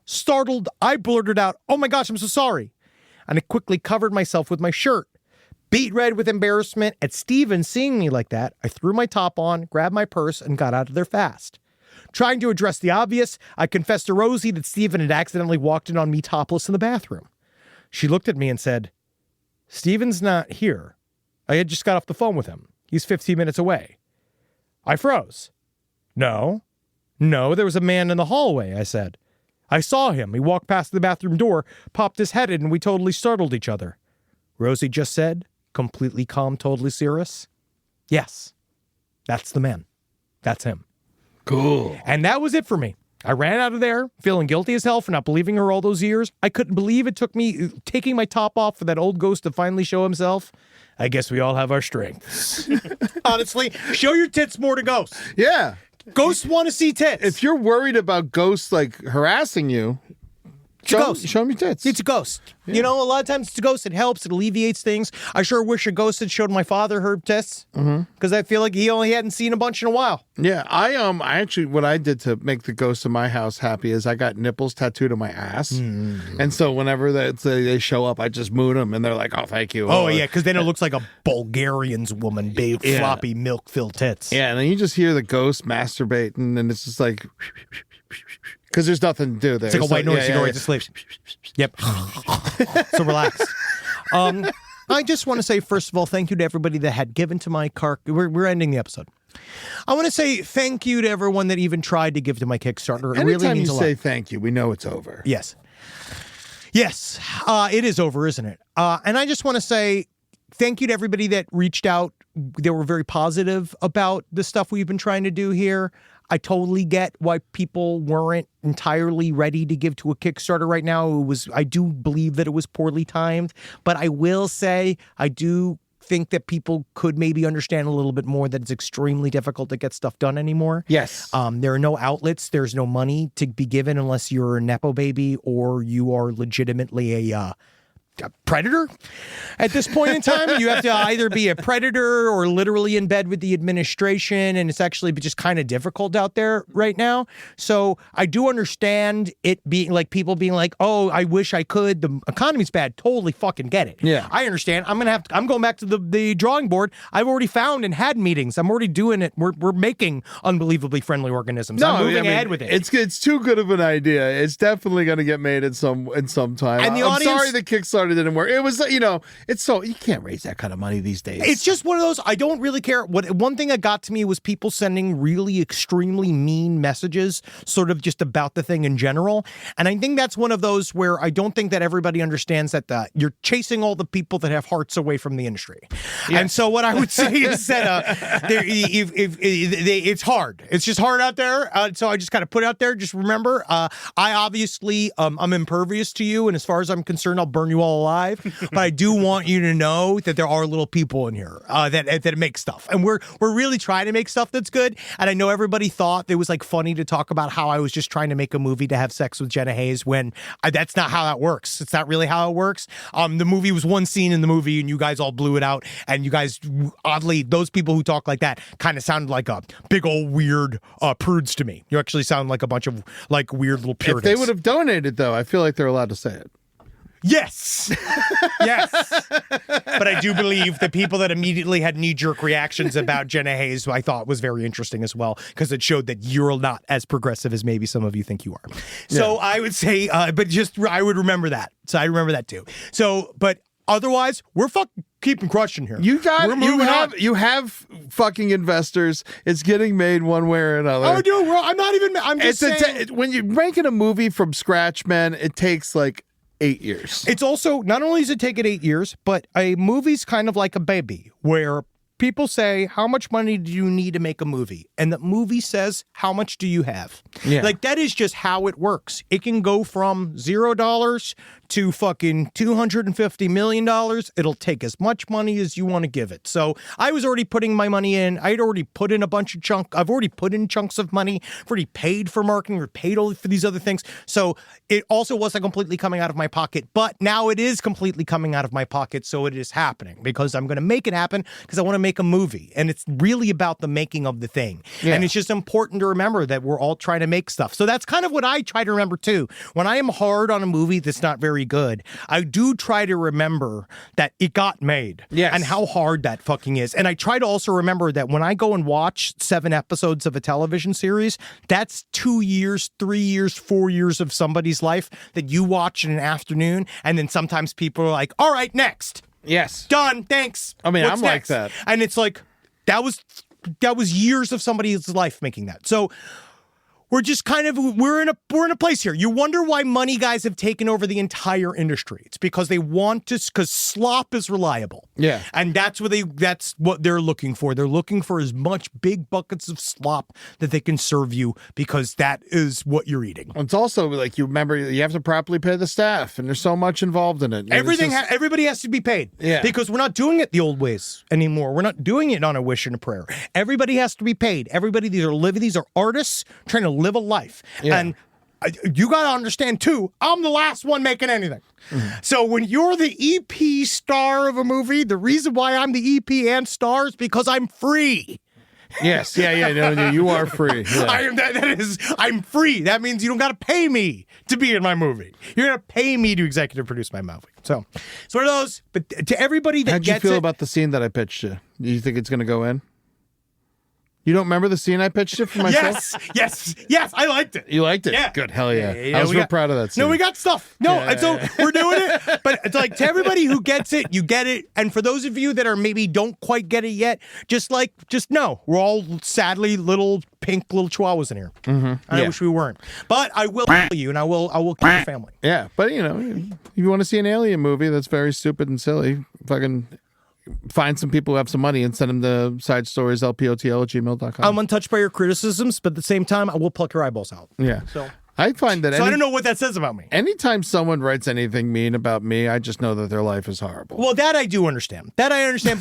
Startled, I blurted out, "Oh my gosh, I'm so sorry." And I quickly covered myself with my shirt. Beat red with embarrassment at Steven seeing me like that, I threw my top on, grabbed my purse, and got out of there fast. Trying to address the obvious, I confessed to Rosie that Steven had accidentally walked in on me topless in the bathroom. She looked at me and said, "Steven's not here. I had just got off the phone with him. He's 15 minutes away." I froze. No, there was a man in the hallway, I said. I saw him. He walked past the bathroom door, popped his head in, and we totally startled each other. Rosie just said, completely calm, totally serious, "Yes, that's the man. That's him." Cool. And that was it for me. I ran out of there, feeling guilty as hell for not believing her all those years. I couldn't believe it took me taking my top off for that old ghost to finally show himself. I guess we all have our strengths. Honestly, show your tits more to ghosts. Yeah. Ghosts want to see tits. If you're worried about ghosts like harassing you, show them your tits. It's a ghost. Yeah. You know, a lot of times it's a ghost. It helps. It alleviates things. I sure wish a ghost had showed my father her tits, because I feel like he only hadn't seen a bunch in a while. Yeah, I actually, what I did to make the ghosts in my house happy is I got nipples tattooed on my ass, and so whenever they show up, I just moon them, and they're like, "Oh, thank you." Oh yeah, because then it looks like a Bulgarian's woman, big floppy milk-filled tits. Yeah, and then you just hear the ghost masturbating, and it's just like. Because there's nothing to do there. It's like a white noise. You go right to sleep. Yep. So relax. I just want to say, first of all, thank you to everybody that had given to my car. We're ending the episode. I want to say thank you to everyone that even tried to give to my Kickstarter. It really means a lot. Anytime you say thank you, we know it's over. Yes. Yes. It is over, isn't it? And I just want to say thank you to everybody that reached out. They were very positive about the stuff we've been trying to do here. I totally get why people weren't entirely ready to give to a Kickstarter right now. I do believe that it was poorly timed, but I will say I do think that people could maybe understand a little bit more that it's extremely difficult to get stuff done anymore. Yes. There are no outlets. There's no money to be given unless you're a Nepo baby or you are legitimately a predator at this point in time. You have to either be a predator or literally in bed with the administration, and it's actually just kind of difficult out there right now. So I do understand it being like people being like, "Oh, I wish I could. The economy's bad." Totally fucking get it. Yeah, I understand. I'm going back to the drawing board. I've already found and had meetings. I'm already doing it. We're making unbelievably friendly organisms. I'm moving ahead with it. It's too good of an idea. It's definitely going to get made in some time. And I'm sorry the Kickstarter didn't work. It was, it's so, you can't raise that kind of money these days. It's just one of those, I don't really care. One thing that got to me was people sending really extremely mean messages, sort of just about the thing in general. And I think that's one of those where I don't think that everybody understands that you're chasing all the people that have hearts away from the industry. Yes. And so what I would say is that it's hard. It's just hard out there. So I just kind of put it out there. Just remember, I obviously, I'm impervious to you. And as far as I'm concerned, I'll burn you all alive. But I do want you to know that there are little people in here that make stuff, and we're really trying to make stuff that's good. And I know everybody thought it was like funny to talk about how I was just trying to make a movie to have sex with Jenna Hayes when that's not how that works. It's not really how it works. The movie was one scene in the movie, and you guys all blew it out. And you guys, oddly, those people who talk like that kind of sounded like a big old weird prudes to me. You actually sound like a bunch of like weird little Puritans. If they would have donated, though, I feel like they're allowed to say it. Yes. Yes. But I do believe the people that immediately had knee-jerk reactions about Jenna Hayes, who I thought was very interesting as well, because it showed that you're not as progressive as maybe some of you think you are. So I would say, but just, I would remember that. So I remember that too. So, but otherwise, we're fucking keeping crushing here. You have fucking investors. It's getting made one way or another. Oh, dude, I'm just saying. When you're making a movie from scratch, man, it takes like 8 years. It's also, not only does it take it 8 years, but a movie's kind of like a baby where people say, how much money do you need to make a movie? And the movie says, how much do you have? Yeah. Like, that is just how it works. It can go from $0 to fucking $250 million. It'll take as much money as you want to give it. So I was already putting my money in. I'd already put in I've already put in chunks of money. I've already paid for marketing or paid for these other things. So it also wasn't completely coming out of my pocket, but now it is completely coming out of my pocket. So it is happening because I'm going to make it happen because I want to make a movie. And it's really about the making of the thing. Yeah. And it's just important to remember that we're all trying to make stuff. So that's kind of what I try to remember too. When I am hard on a movie that's not very very good, I do try to remember that it got made. Yes. And how hard that fucking is. And I try to also remember that when I go and watch 7 episodes of a television series, that's 2 years, 3 years, 4 years of somebody's life that you watch in an afternoon. And then sometimes people are like, all right, next. Yes. Done. Thanks. I mean, What's I'm like next? that. And it's like, that was years of somebody's life making that. So we're just kind of we're in a place here. You wonder why money guys have taken over the entire industry. It's because they want to, because slop is reliable. Yeah. And that's what they're looking for. They're looking for as much big buckets of slop that they can serve you, because that is what you're eating. It's also like, you remember, you have to properly pay the staff, and there's so much involved in it. Everybody has to be paid. Yeah. Because we're not doing it the old ways anymore. We're not doing it on a wish and a prayer. Everybody has to be paid. These are artists trying to live a life. Yeah. And you got to understand too, I'm the last one making anything. Mm-hmm. So when you're the EP star of a movie, the reason why I'm the EP and star is because I'm free. Yes. Yeah. No, you are free. Yeah. I'm free. That means you don't got to pay me to be in my movie. You're going to pay me to executive produce my movie. So it's one of those. But to everybody that How'd you feel about the scene that I pitched you? Do you think it's going to go in? You don't remember the scene I pitched it for myself? Yes, I liked it. You liked it? Yeah. Good, hell yeah. I was real proud of that scene. No, we got stuff. So we're doing it. But it's like, to everybody who gets it, you get it. And for those of you that are maybe don't quite get it yet, just know we're all sadly little chihuahuas in here. Mm-hmm. I wish we weren't. But I will kill you, and I will kill your family. Yeah, but if you want to see an alien movie that's very stupid and silly, fucking find some people who have some money and send them the side stories, lpotl@gmail.com. I'm untouched by your criticisms, but at the same time, I will pluck your eyeballs out. Yeah. So I find that I don't know what that says about me. Anytime someone writes anything mean about me, I just know that their life is horrible. Well, that I do understand. But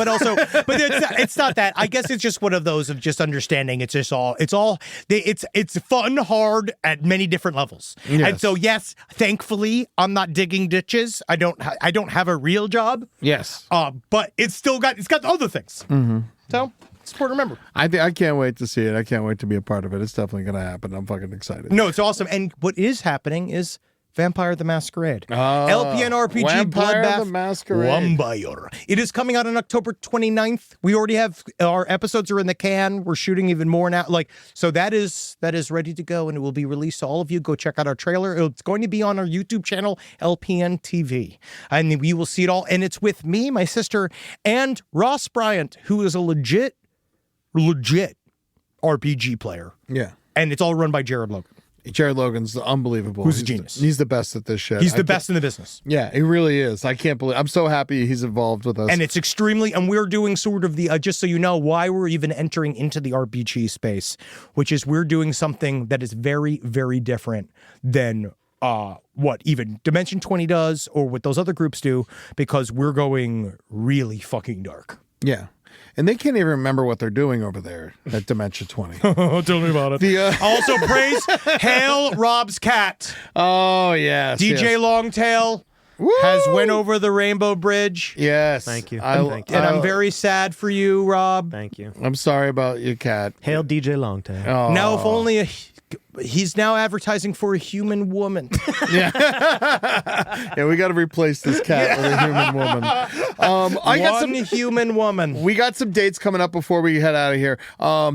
also, but it's not that. I guess it's just one of those of just understanding. It's fun, hard at many different levels. Yes. And so, yes, thankfully, I'm not digging ditches. I don't have a real job. Yes. But it's got other things. Mm-hmm. So it's important to remember. I can't wait to see it. I can't wait to be a part of it. It's definitely going to happen. I'm fucking excited. No, it's awesome. And what is happening is Vampire the Masquerade. LPN RPG Vampire Bloodbath the Masquerade. Vampire. It is coming out on October 29th. We already have our episodes are in the can. We're shooting even more now. So that is ready to go, and it will be released to all of you. Go check out our trailer. It's going to be on our YouTube channel, LPN TV. And we will see it all. And it's with me, my sister, and Ross Bryant, who is a legit RPG player. Yeah. And it's all run by Jared Logan. Jared Logan's unbelievable. Who's a genius. He's the best at this shit. He's the best in the business. Yeah, he really is. I can't believe. I'm so happy he's involved with us. And it's and we're doing sort of the, just so you know, why we're even entering into the RPG space, which is we're doing something that is very, very different than what even Dimension 20 does or what those other groups do, because we're going really fucking dark. Yeah. And they can't even remember what they're doing over there at Dimension 20. Tell me about it. Also, praise Hail Rob's cat. Oh, yes. DJ yes. Longtail has went over the Rainbow Bridge. Yes. Thank you. And I'm very sad for you, Rob. Thank you. I'm sorry about your cat. Hail DJ Longtail. Oh. Now, if only he's now advertising for a human woman. Yeah, we got to replace this cat with a human woman. I got some human woman. We got some dates coming up before we head out of here.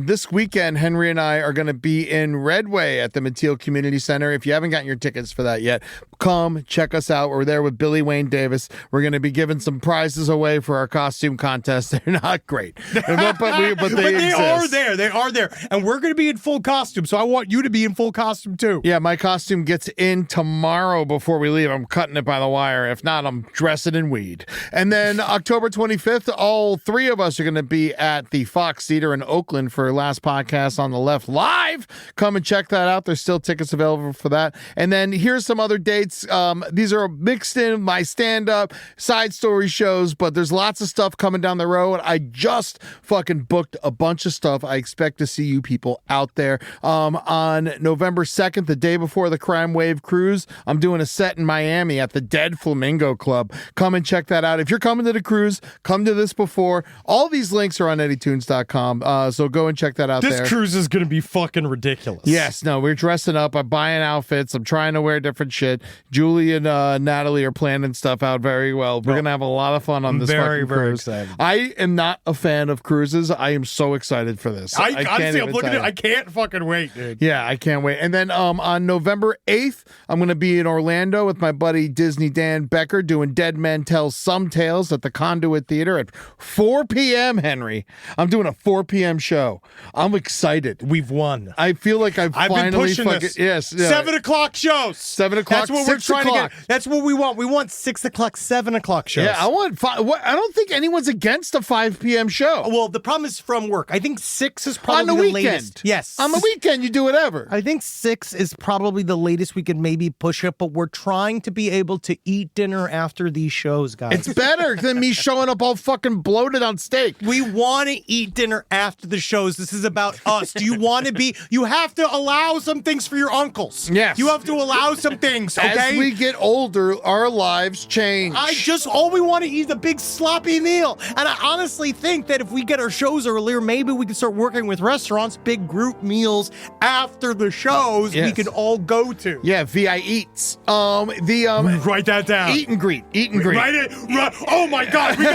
This weekend, Henry and I are going to be in Redway at the Mateel Community Center. If you haven't gotten your tickets for that yet, come check us out. We're there with Billy Wayne Davis. We're going to be giving some prizes away for our costume contest. They're not great, but they are there. They are there, and we're going to be in full costume. So I want you to be in full costume too. Yeah, my costume gets in tomorrow before we leave. I'm cutting it by the wire. If not, I'm dressing in weed. And then October 25th, all three of us are going to be at the Fox Theater in Oakland for Last Podcast on the Left live. Come and check that out. There's still tickets available for that. And then here's some other dates. These are mixed in my stand-up, side story shows, but there's lots of stuff coming down the road. I just fucking booked a bunch of stuff. I expect to see you people out there. On November 2nd, the day before the Crime Wave cruise, I'm doing a set in Miami at the Dead Flamingo Club. Come and check that out. If you're coming to the cruise, come to this before. All these links are on eddytunes.com, so go and check that out there. This cruise is going to be fucking fucking ridiculous. Yes, no, we're dressing up. I'm buying outfits. I'm trying to wear different shit. Julie and Natalie are planning stuff out very well. We're going to have a lot of fun on this fucking cruise. Excited. I am not a fan of cruises. I am so excited for this. I'm looking at it. I can't fucking wait, dude. Yeah, I can't wait. And then on November 8th, I'm going to be in Orlando with my buddy Disney Dan Becker doing Dead Men Tell Some Tales at the Conduit Theater at 4 p.m., Henry. I'm doing a 4 p.m. show. I'm excited. We've won. I feel like I've finally been pushing this. Yes. Yeah. 7 o'clock shows. 7 o'clock. That's what we're trying to get. That's what we want. We want 6 o'clock, 7 o'clock shows. Yeah, I want I don't think anyone's against a 5 p.m. show. Well, the problem is from work. I think 6 is probably on the weekend. Latest. Yes. On the weekend, you do whatever. I think 6 is probably the latest we could maybe push it, but we're trying to be able to eat dinner after these shows, guys. It's better than me showing up all fucking bloated on steak. We want to eat dinner after the shows. This is about us. Do you want to be? You have to allow some things for your uncles. Yes. You have to allow some things, okay? As we get older, our lives change. All we want to eat is a big sloppy meal. And I honestly think that if we get our shows earlier, maybe we can start working with restaurants, big group meals after the shows we can all go to. Yeah, VI Eats. Write that down. Eat and greet. Write it. Oh my God, we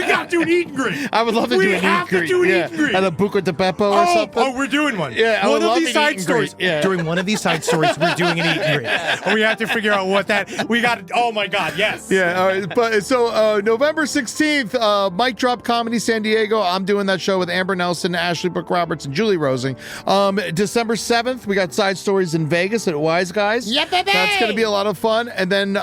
got to do an eat and greet. I would love to do an eat and greet. We have to do an eat and greet. At a Buca de Beppo or something. Oh, we're doing one. Yeah, one of these side stories. Yeah. During one of these side stories, we're doing an eat and greet. And we have to figure out what that we got. Oh my God, yes. Yeah. All right. But so November 16th, Mike Drop Comedy San Diego. I'm doing that show with Amber Nelson, Ashley Brooke Roberts, and Julie Rosing. December 7th, we got side stories in Vegas at Wise Guys. Yeah, baby. That's going to be a lot of fun. And then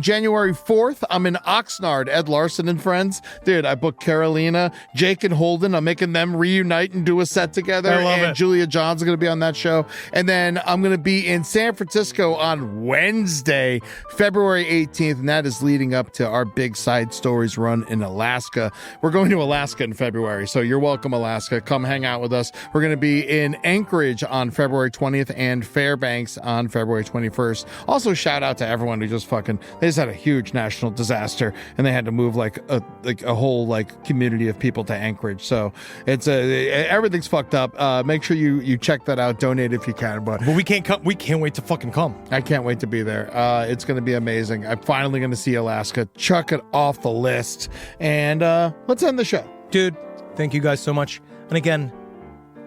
January 4th, I'm in Oxnard, Ed Larson and friends. Dude, I booked Carolina, Jake and Holden. I'm making them reunite and do a set together. I love and it. Julia John's going to be on that show. And then I'm going to be in San Francisco on Wednesday, February 18th. And that is leading up to our big side stories run in Alaska. We're going to Alaska in February. So you're welcome, Alaska. Come hang out with us. We're going to be in Anchorage on February 20th and Fairbanks on February 21st. Also, shout out to everyone who they just had a huge national disaster and they had to move like a whole community of people to Anchorage. So it's everything's fucked up. Make sure you check that out. Donate if you can. But we can't come. We can't wait to fucking come. I can't wait to be there. It's going to be amazing. I'm finally going to see Alaska. Chuck it off the list. And let's end the show. Dude, thank you guys so much. And again,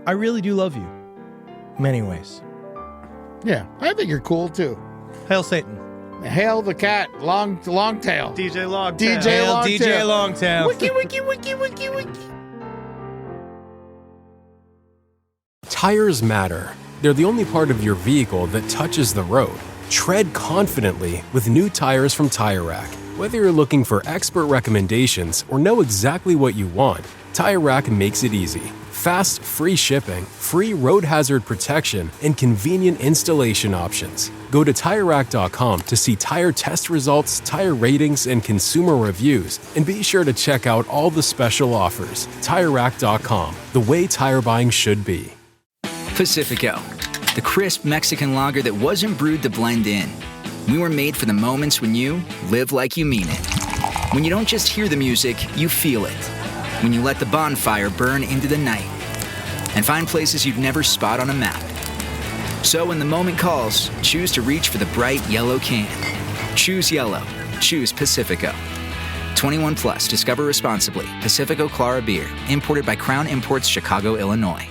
I really do love you. Many ways. Yeah, I think you're cool too. Hail Satan. Hail the cat, long tail. DJ Longtail. DJ Longtail. Wiki, wiki, wiki, wiki, wiki. Tires matter. They're the only part of your vehicle that touches the road. Tread confidently with new tires from Tire Rack. Whether you're looking for expert recommendations or know exactly what you want, Tire Rack makes it easy. Fast, free shipping, free road hazard protection, and convenient installation options. Go to TireRack.com to see tire test results, tire ratings, and consumer reviews, and be sure to check out all the special offers. TireRack.com, the way tire buying should be. Pacifico, the crisp Mexican lager that wasn't brewed to blend in. We were made for the moments when you live like you mean it. When you don't just hear the music, you feel it. When you let the bonfire burn into the night and find places you'd never spot on a map. So when the moment calls, choose to reach for the bright yellow can. Choose yellow. Choose Pacifico. 21 plus. Discover responsibly. Pacifico Clara Beer. Imported by Crown Imports, Chicago, Illinois.